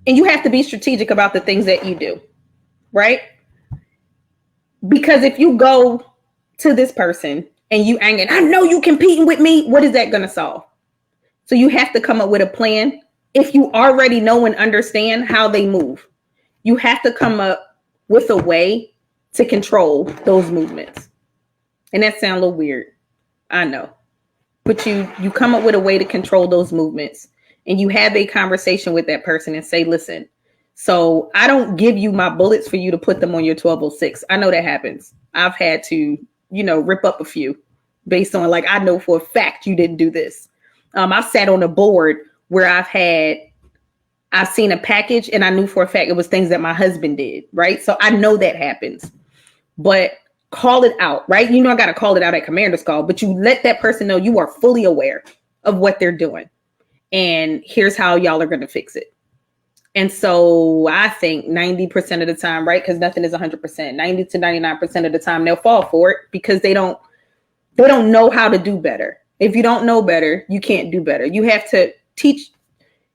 And you have to be strategic about the things that you do, right? Because if you go to this person and you angry, I know you competing with me, what is that going to solve? So you have to come up with a plan. If you already know and understand how they move, you have to come up with a way to control those movements. And that sounds a little weird. I know. But you come up with a way to control those movements, and you have a conversation with that person and say, listen, so I don't give you my bullets for you to put them on your 1206. I know that happens. I've had to, rip up a few based on like, I know for a fact you didn't do this. I've sat on a board where I've seen a package and I knew for a fact it was things that my husband did. Right. So I know that happens, but call it out, right? I got to call it out at commander's call, but you let that person know you are fully aware of what they're doing. And here's how y'all are going to fix it. And so I think 90% of the time, right? Because nothing is 100%, 90 to 99% of the time, they'll fall for it because they don't know how to do better. If you don't know better, you can't do better. You have to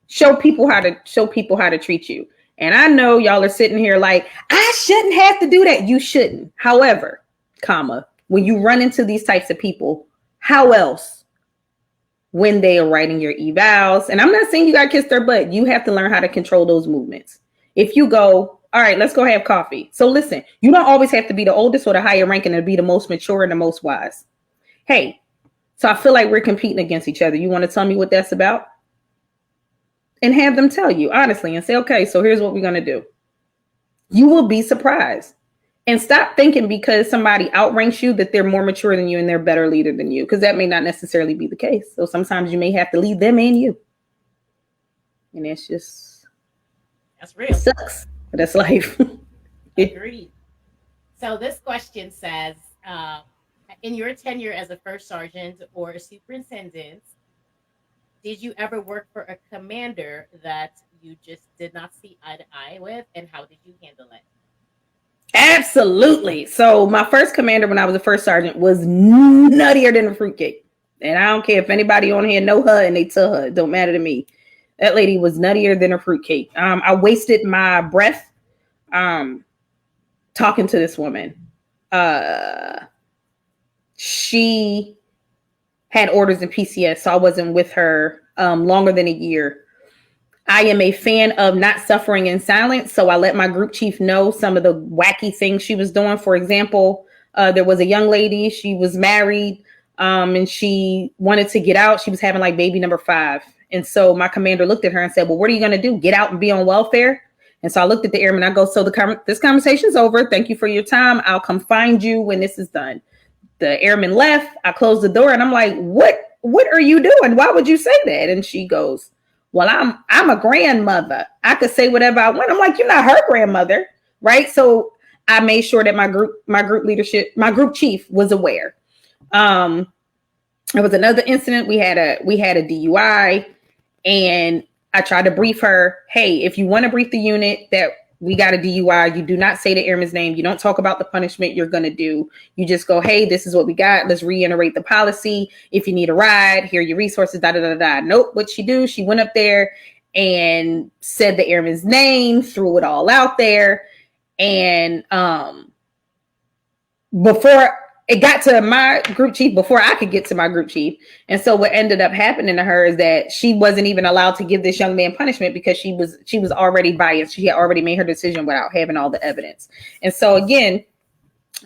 show people how to treat you. And I know y'all are sitting here like, I shouldn't have to do that. You shouldn't. However, when you run into these types of people, how else? When they are writing your evals, and I'm not saying you got to kiss their butt, you have to learn how to control those movements. If you go, all right, let's go have coffee. So listen, you don't always have to be the oldest or the higher ranking to be the most mature and the most wise. Hey, so I feel like we're competing against each other. You want to tell me what that's about? And have them tell you honestly and say, okay, so here's what we're going to do. You will be surprised. And stop thinking because somebody outranks you that they're more mature than you and they're a better leader than you, because that may not necessarily be the case. So sometimes you may have to lead them and you. And that's real. It sucks, but that's life. Agreed. So this question says, in your tenure as a first sergeant or a superintendent, did you ever work for a commander that you just did not see eye to eye with, and how did you handle it? Absolutely. So my first commander when I was a first sergeant was nuttier than a fruitcake. And I don't care if anybody on here know her and they tell her, it don't matter to me. That lady was nuttier than a fruitcake. I wasted my breath talking to this woman. She had orders in PCS, so I wasn't with her longer than a year. I am a fan of not suffering in silence. So I let my group chief know some of the wacky things she was doing. For example, there was a young lady, she was married and she wanted to get out. She was having like baby number 5. And so my commander looked at her and said, well, what are you going to do? Get out and be on welfare? And so I looked at the airman. I go, so this conversation's over. Thank you for your time. I'll come find you when this is done. the airman left, I closed the door and I'm like, what are you doing? Why would you say that? And she goes, well, I'm a grandmother. I could say whatever I want. I'm like, you're not her grandmother, right? So I made sure that my group leadership, my group chief was aware. There was another incident. We had a DUI, and I tried to brief her. Hey, if you want to brief the unit that we got a DUI, you do not say the airman's name. You don't talk about the punishment you're going to do. You just go, hey, this is what we got. Let's reiterate the policy. If you need a ride, here are your resources, da, da, da, da. Nope. What'd she do? She went up there and said the airman's name, threw it all out there. And before it got to my group chief, before I could get to my group chief. And so what ended up happening to her is that she wasn't even allowed to give this young man punishment because she was already biased. She had already made her decision without having all the evidence. And so again,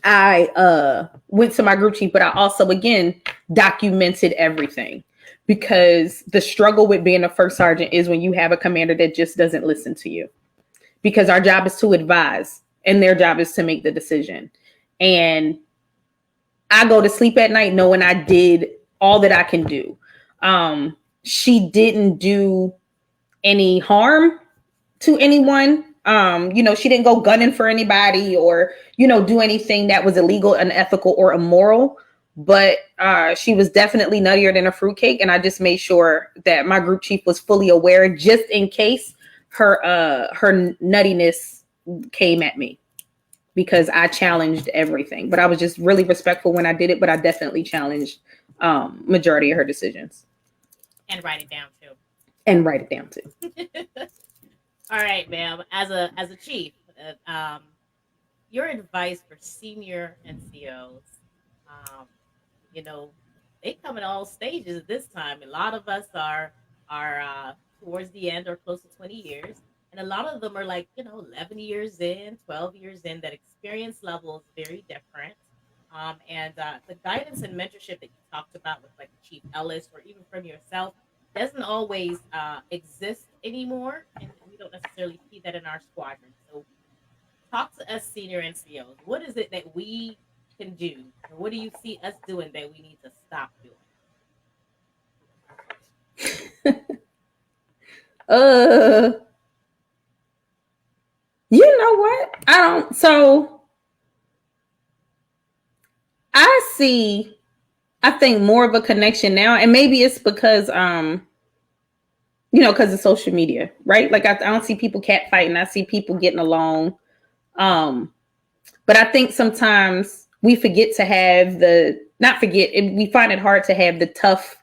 I went to my group chief, but I also again documented everything, because the struggle with being a first sergeant is when you have a commander that just doesn't listen to you, because our job is to advise and their job is to make the decision. And I go to sleep at night knowing I did all that I can do. She didn't do any harm to anyone. She didn't go gunning for anybody or, do anything that was illegal, unethical, or immoral. But she was definitely nuttier than a fruitcake. And I just made sure that my group chief was fully aware, just in case her nuttiness came at me, because I challenged everything. But I was just really respectful when I did it. But I definitely challenged majority of her decisions. And write it down too. All right, ma'am. As a chief, your advice for senior NCOs. They come in all stages at this time. A lot of us are towards the end or close to 20 years. And a lot of them are 11 years in, 12 years in. That experience level is very different. And the guidance and mentorship that you talked about with Chief Ellis, or even from yourself, doesn't always exist anymore. And we don't necessarily see that in our squadron. So talk to us senior NCOs. What is it that we can do? Or what do you see us doing that we need to stop doing? You know what? I think more of a connection now, and maybe it's because, because of social media, right? I don't see people catfighting. I see people getting along. But I think sometimes we forget to have we find it hard to have the tough,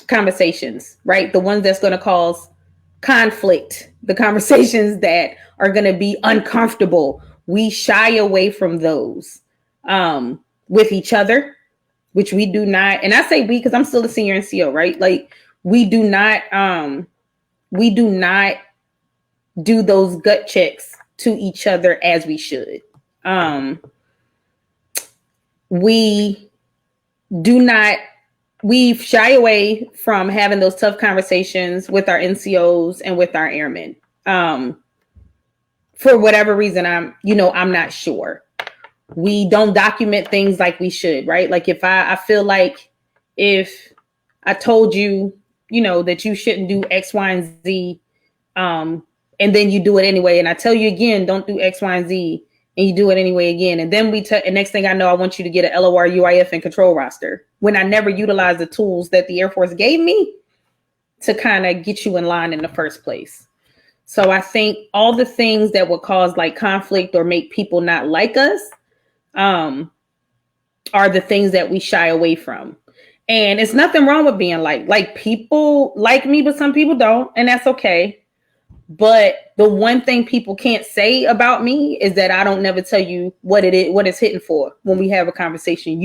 conversations, right? The ones that's going to cause conflict, the conversations that are going to be uncomfortable. We shy away from those with each other, which we do not. And I say we because I'm still a senior NCO, right? We do not do those gut checks to each other as we should. We shy away from having those tough conversations with our NCOs and with our airmen. For whatever reason, I'm not sure. We don't document things like we should, right? If I feel like if I told you, that you shouldn't do X, Y, and Z, and then you do it anyway, and I tell you again, don't do X, Y, and Z, and you do it anyway again, and then and next thing I know, I want you to get an LOR, UIF, and control roster, when I never utilized the tools that the Air Force gave me to kind of get you in line in the first place. So I think all the things that would cause conflict or make people not like us are the things that we shy away from. And it's nothing wrong with being people like me, but some people don't, and that's okay. But the one thing people can't say about me is that I don't never tell you what it is, what it's hitting for. When we have a conversation,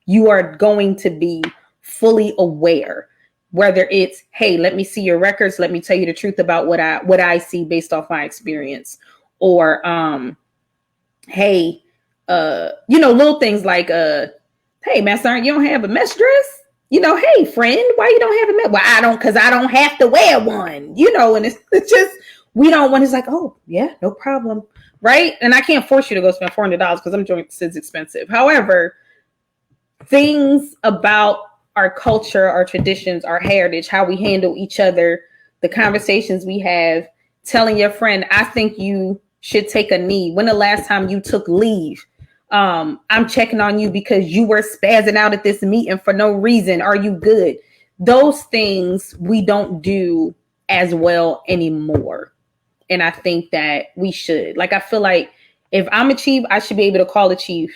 you are going to be fully aware, whether it's, hey, let me see your records. Let me tell you the truth about what I see based off my experience, or, hey, little things like, hey, Master Sergeant, you don't have a mess dress? Hey, friend, why you don't have a mess? Well, because I don't have to wear one, and it's just We don't want, it's like, oh yeah, no problem. Right. And I can't force you to go spend $400 because I'm joint is expensive. However, things about our culture, our traditions, our heritage, how we handle each other, the conversations we have, telling your friend, I think you should take a knee. When the last time you took leave? I'm checking on you because you were spazzing out at this meeting for no reason. Are you good? Those things we don't do as well anymore. And I think that we should. Like, I feel like if I'm a chief, I should be able to call a chief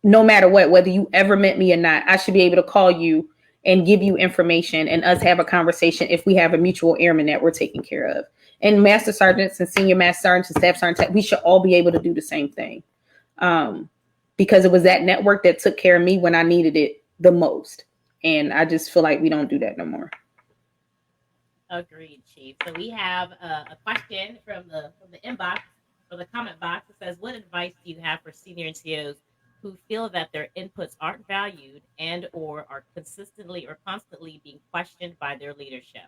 no matter what, whether you ever met me or not. I should be able to call you and give you information and us have a conversation if we have a mutual airman that we're taking care of. And master sergeants and senior master sergeants and staff sergeants, we should all be able to do the same thing. Because it was that network that took care of me when I needed it the most. And I just feel like we don't do that no more. Agreed, Chief. So we have a question from the inbox, or the comment box. It says, what advice do you have for senior NCOs who feel that their inputs aren't valued and or are consistently or constantly being questioned by their leadership?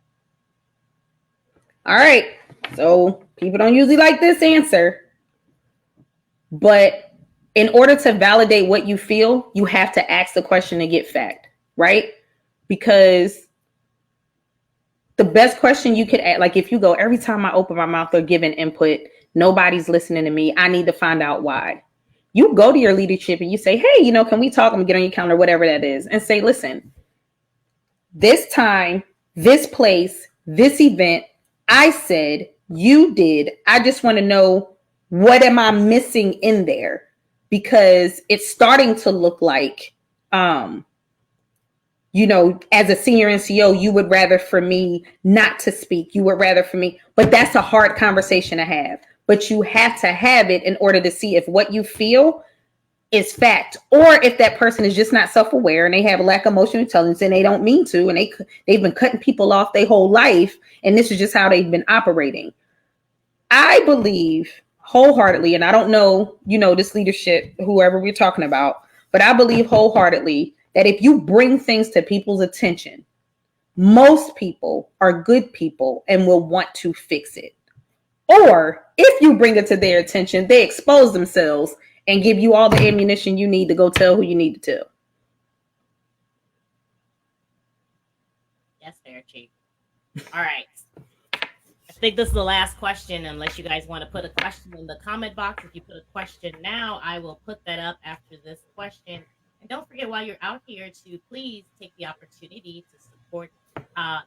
All right. So people don't usually like this answer. But in order to validate what you feel, you have to ask the question and get fact, right? Because the best question you could ask, like if you go, every time I open my mouth or give an input, nobody's listening to me, I need to find out why. You go to your leadership and you say, hey, can we talk? I'm gonna get on your calendar, whatever that is, and say, listen, this time, this place, this event, I said, you did. I just want to know, what am I missing in there? Because it's starting to look like, as a senior NCO, you would rather for me not to speak. You would rather for me, but that's a hard conversation to have. But you have to have it in order to see if what you feel is fact, or if that person is just not self-aware and they have a lack of emotional intelligence and they don't mean to, and they've been cutting people off their whole life, and this is just how they've been operating. I believe wholeheartedly, and I don't know, this leadership, whoever we're talking about, but I believe wholeheartedly that if you bring things to people's attention, most people are good people and will want to fix it. Or if you bring it to their attention, they expose themselves and give you all the ammunition you need to go tell who you need to tell. That's fair, Chief. All right. I think this is the last question, unless you guys want to put a question in the comment box. If you put a question now, I will put that up after this question. And don't forget, while you're out here, to please take the opportunity to support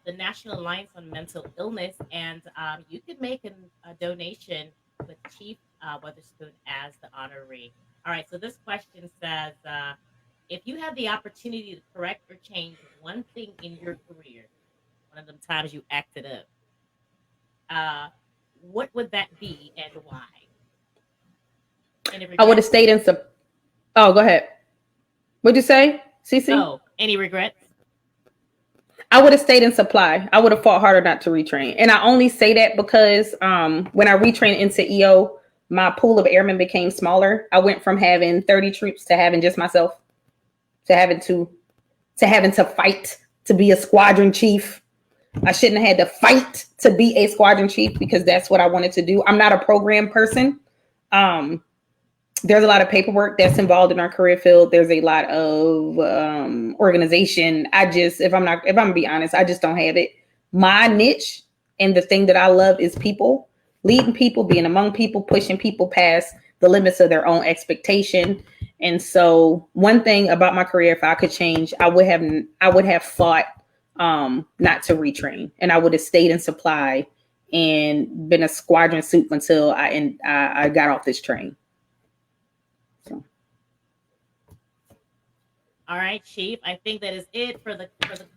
the National Alliance on Mental Illness. And you can make a donation with Chief Weatherspoon as the honoree. All right, so this question says, if you have the opportunity to correct or change one thing in your career, one of them times you acted up, what would that be and why? I would have stayed in some. Oh, go ahead. What'd you say, Cece? Oh, any regrets? I would have stayed in supply. I would have fought harder not to retrain. And I only say that because when I retrained into EO, my pool of airmen became smaller. I went from having 30 troops to having just myself, to having to fight to be a squadron chief. I shouldn't have had to fight to be a squadron chief because that's what I wanted to do. I'm not a program person. There's a lot of paperwork that's involved in our career field. There's a lot of organization. If I'm gonna be honest, I just don't have it. My niche and the thing that I love is people, leading people, being among people, pushing people past the limits of their own expectation. And so one thing about my career, if I could change, I would have fought not to retrain, and I would have stayed in supply and been a squadron soup until I got off this train. All right, Chief. I think that is it for the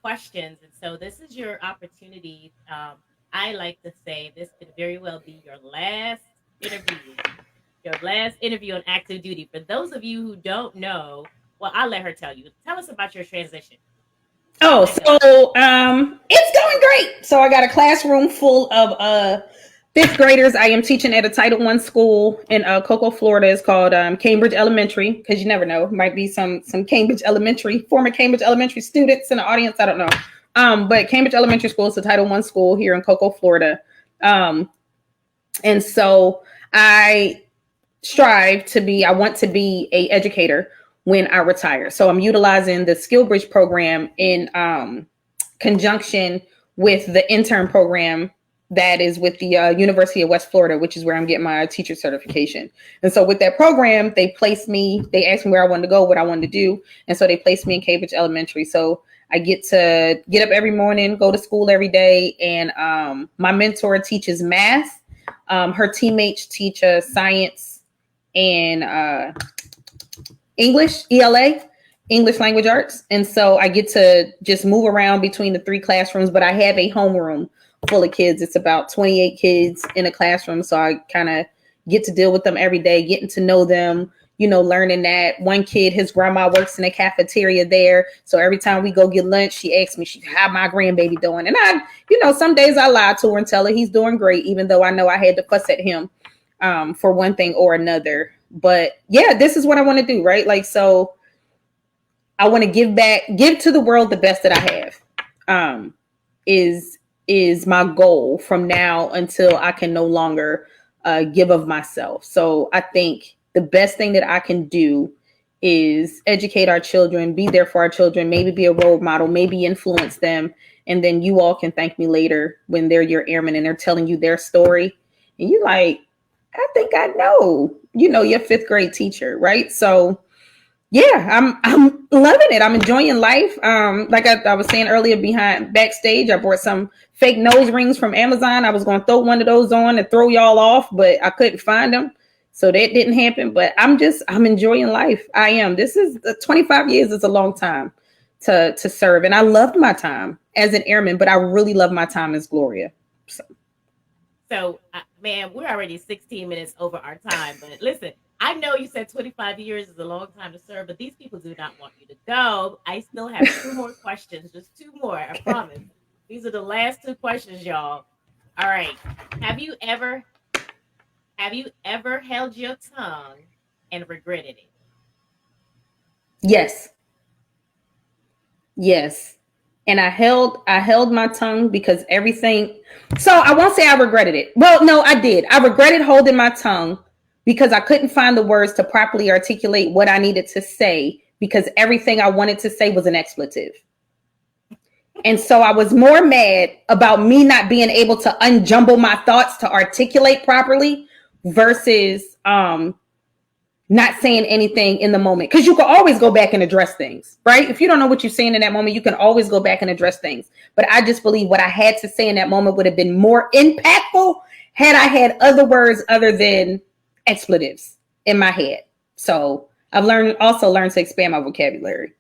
questions. And so this is your opportunity. I like to say this could very well be your last interview on active duty. For those of you who don't know, well, I'll let her tell you. Tell us about your transition. Oh, so it's going great. So I got a classroom full of fifth graders. I am teaching at a Title I school in Cocoa, Florida. It's called Cambridge Elementary, because you never know. Might be some Cambridge Elementary, former Cambridge Elementary students in the audience. I don't know. But Cambridge Elementary School is a Title I school here in Cocoa, Florida. And so I I want to be a educator when I retire. So I'm utilizing the Skill Bridge program in conjunction with the intern program that is with the University of West Florida, which is where I'm getting my teacher certification. And so with that program, they asked me where I wanted to go, what I wanted to do. And so they placed me in Cambridge Elementary. So I get to get up every morning, go to school every day. And my mentor teaches math. Her teammates teach science and English, ELA, English language arts. And so I get to just move around between the 3 classrooms, but I have a homeroom full of kids. It's about 28 kids in a classroom. So I kind of get to deal with them every day, getting to know them, learning that one kid, his grandma works in the cafeteria there. So every time we go get lunch, she asks me, how my grandbaby doing? And I, some days I lie to her and tell her he's doing great, even though I know I had to fuss at him for one thing or another. But yeah, this is what I want to do, right? Like, so I want to give to the world the best that I have, is my goal from now until I can no longer give of myself. So I think the best thing that I can do is educate our children, be there for our children, maybe be a role model, maybe influence them. And then you all can thank me later when they're your airmen and they're telling you their story. And you're like, I think I know, your 5th grade teacher, right? So yeah, I'm loving it. I'm enjoying life. Like I was saying earlier, backstage, I bought some fake nose rings from Amazon. I was going to throw one of those on and throw y'all off, but I couldn't find them. So that didn't happen, but I'm enjoying life. I am. 25 years is a long time to serve. And I loved my time as an airman, but I really love my time as Gloria. So man, we're already 16 minutes over our time, but listen, I know you said 25 years is a long time to serve, but these people do not want you to go. I still have 2 more questions, just 2 more, I promise. These are the last 2 questions, y'all. All right. Have you ever held your tongue and regretted it? Yes. And I held my tongue because everything. So I won't say I regretted it. Well, no, I did. I regretted holding my tongue because I couldn't find the words to properly articulate what I needed to say because everything I wanted to say was an expletive. And so I was more mad about me not being able to unjumble my thoughts to articulate properly versus not saying anything in the moment. Because you can always go back and address things, right? If you don't know what you're saying in that moment, you can always go back and address things. But I just believe what I had to say in that moment would have been more impactful had I had other words other than expletives in my head. So I've also learned to expand my vocabulary.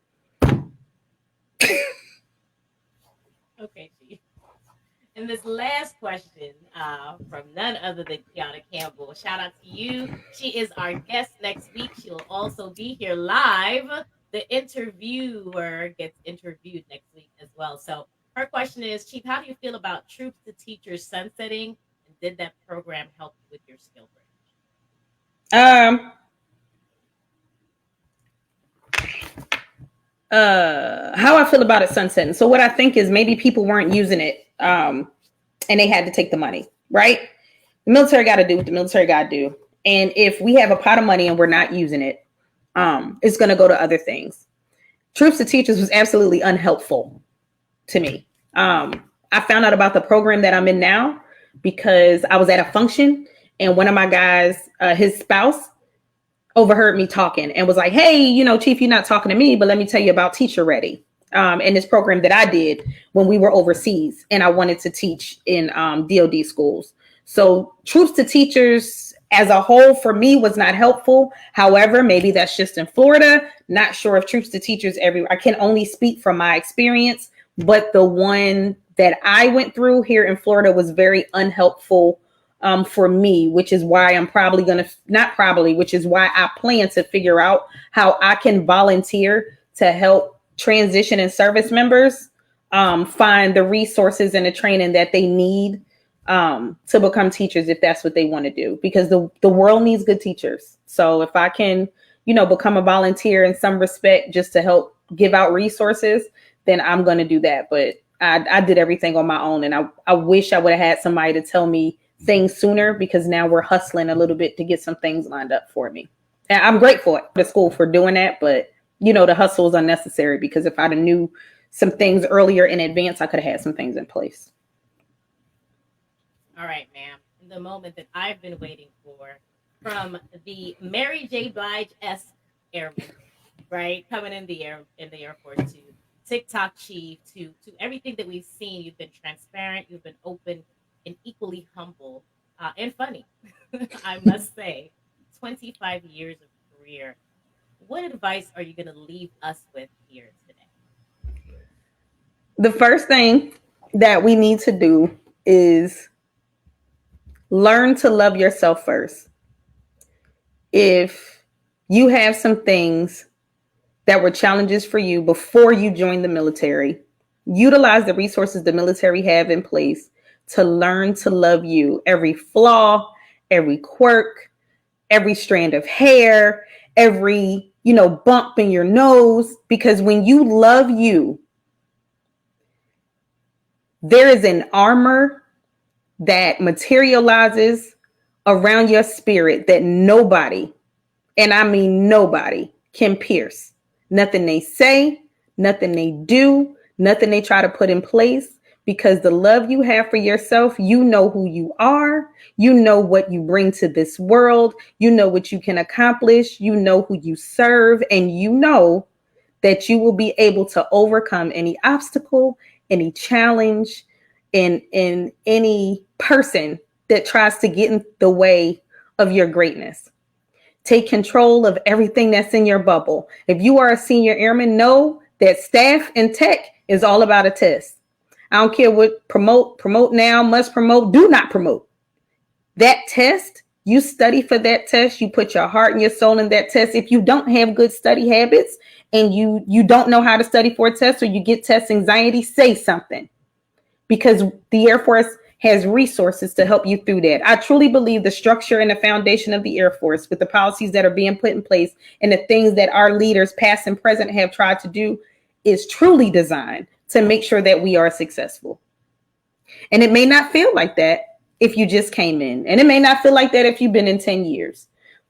Okay, Chief. And this last question from none other than Kiana Campbell. Shout out to you. She is our guest next week. She'll also be here live. The interviewer gets interviewed next week as well. So her question is, Chief, how do you feel about Troops to Teachers sunsetting? And did that program help you with your skill bridge? How I feel about it sunsetting. So what I think is maybe people weren't using it and they had to take the money, right? The military got to do what the military got to do. And if we have a pot of money and we're not using it, it's going to go to other things. Troops to Teachers was absolutely unhelpful to me. I found out about the program that I'm in now because I was at a function and one of my guys, his spouse, overheard me talking and was like, hey, Chief, you're not talking to me, but let me tell you about Teacher Ready. And this program that I did when we were overseas and I wanted to teach in DOD schools. So Troops to Teachers as a whole for me was not helpful. However, maybe that's just in Florida. Not sure if Troops to Teachers everywhere. I can only speak from my experience, but the one that I went through here in Florida was very unhelpful for me, which is why which is why I plan to figure out how I can volunteer to help transition and service members find the resources and the training that they need to become teachers if that's what they want to do, because the world needs good teachers. So if I can, become a volunteer in some respect just to help give out resources, then I'm going to do that. But I did everything on my own. And I wish I would have had somebody to tell me things sooner, because now we're hustling a little bit to get some things lined up for me. And I'm grateful to school for doing that, but the hustle is unnecessary, because if I'd have knew some things earlier in advance, I could have had some things in place. All right, ma'am. The moment that I've been waiting for, from the Mary J. Blige-esque airman, right? Coming in the Air Force, to TikTok chief, to everything that we've seen. You've been transparent, you've been open, and equally humble, and funny. I must say, 25 years of career. What advice are you going to leave us with here today? The first thing that we need to do is learn to love yourself first. If you have some things that were challenges for you before you joined the military, utilize the resources the military have in place to learn to love you. Every flaw, every quirk, every strand of hair, every, bump in your nose. Because when you love you, there is an armor that materializes around your spirit that nobody, and I mean nobody, can pierce. Nothing they say, nothing they do, nothing they try to put in place, because the love you have for yourself, you know who you are, you know what you bring to this world, you know what you can accomplish, you know who you serve, and you know that you will be able to overcome any obstacle, any challenge, in any person that tries to get in the way of your greatness. Take control of everything that's in your bubble. If you are a senior airman, know that staff and tech is all about a test. I don't care what promote now, must promote, do not promote. That test, you study for that test. You put your heart and your soul in that test. If you don't have good study habits and you don't know how to study for a test, or you get test anxiety, say something, because the Air Force has resources to help you through that. I truly believe the structure and the foundation of the Air Force, with the policies that are being put in place and the things that our leaders, past and present, have tried to do, is truly designed to make sure that we are successful. And it may not feel like that if you just came in, and it may not feel like that if you've been in 10 years.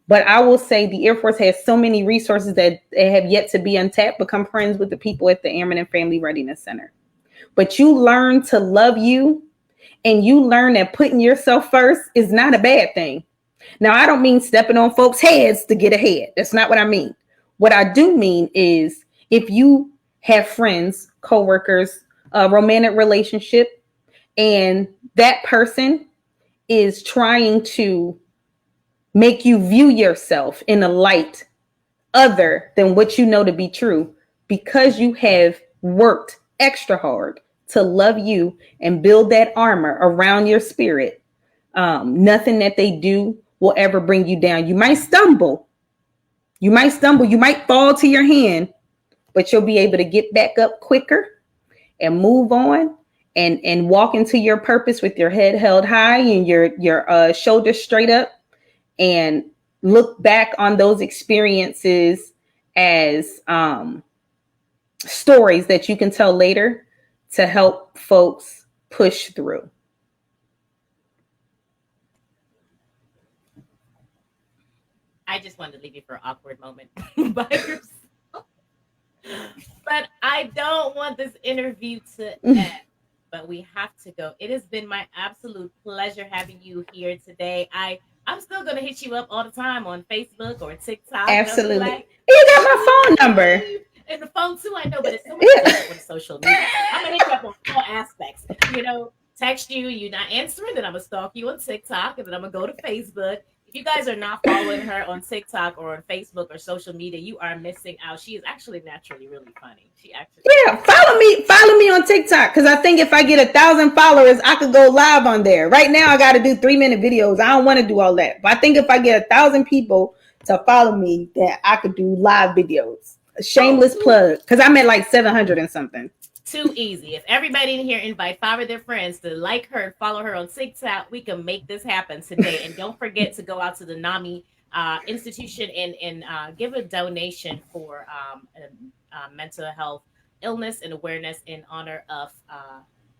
But I will say the Air Force has so many resources that have yet to be untapped. Become friends with the people at the Airmen and Family Readiness Center. But you learn to love you, and you learn that putting yourself first is not a bad thing. Now, I don't mean stepping on folks' heads to get ahead. That's not what I mean. What I do mean is, if you have friends, coworkers, a romantic relationship, and that person is trying to make you view yourself in a light other than what you know to be true, because you have worked extra hard to love you and build that armor around your spirit, nothing that they do will ever bring you down. You might stumble, you might fall to your hand, but you'll be able to get back up quicker and move on and walk into your purpose with your head held high and your shoulders straight up, and look back on those experiences as stories that you can tell later to help folks push through. I just wanted to leave you for an awkward moment by yourself. But I don't want this interview to end. But we have to go. It has been my absolute pleasure having you here today. I'm still gonna hit you up all the time on Facebook or TikTok. Absolutely. Like, you got my phone number. And the phone too, I know, but it's so much different with social media. I'm gonna hit you up on all aspects. Text you're not answering, then I'm gonna stalk you on TikTok, and then I'm gonna go to Facebook. If you guys are not following her on TikTok or on Facebook or social media, you are missing out. She is actually naturally really funny. Follow me on TikTok, because I think if I get 1,000 followers, I could go live on there. Right now, I got to do 3-minute videos. I don't want to do all that, but I think if I get 1,000 people to follow me, that I could do live videos. A shameless plug, because I'm at like 700 and something. Too easy. If everybody in here invite 5 of their friends to like her, follow her on TikTok, we can make this happen today. And don't forget to go out to the NAMI institution and give a donation for mental health, illness, and awareness in honor of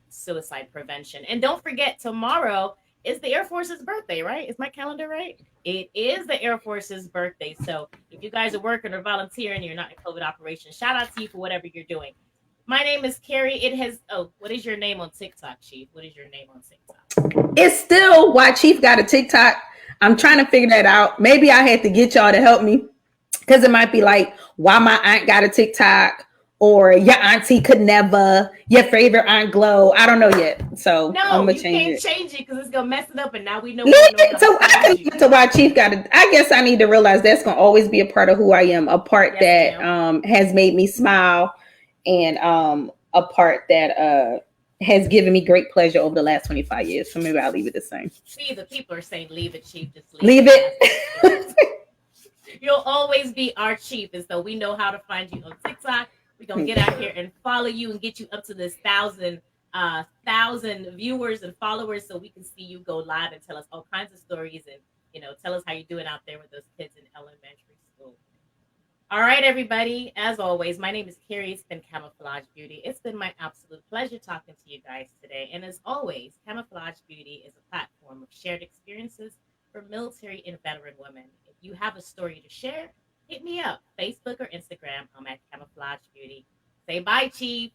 suicide prevention. And don't forget, tomorrow it's the Air Force's birthday, right? Is my calendar right? It is the Air Force's birthday. So if you guys are working or volunteering, you're not in COVID operations, shout out to you for whatever you're doing. My name is Carrie. It has, oh, what is your name on TikTok, Chief? What is your name on TikTok? It's still why Chief got a TikTok. I'm trying to figure that out. Maybe I had to get y'all to help me because it might be like why my aunt got a TikTok or your auntie could never, your favorite Aunt Glow. I don't know yet. So I'm No, gonna you change can't it. change it because it's gonna mess it up, and now we know we don't know Yeah, how to so I find can you. get to why Chief got it. I guess I need to realize that's gonna always be a part of who I am, a part Yes, that ma'am. has made me smile and a part that has given me great pleasure over the last 25 years. So maybe I'll leave it the same. See, the people are saying leave it, Chief. Just leave Leave it. it. You'll always be our chief, and so we know how to find you on TikTok. We're gonna get out here and follow you and get you up to this thousand viewers and followers, so we can see you go live and tell us all kinds of stories, and tell us how you're doing out there with those kids in elementary school. All right, everybody. As always, my name is Carrie. It's been Camouflage Beauty. It's been my absolute pleasure talking to you guys today. And as always, Camouflage Beauty is a platform of shared experiences for military and veteran women. If you have a story to share, hit me up, Facebook or Instagram. I'm at Camouflage Beauty. Say bye, Chief.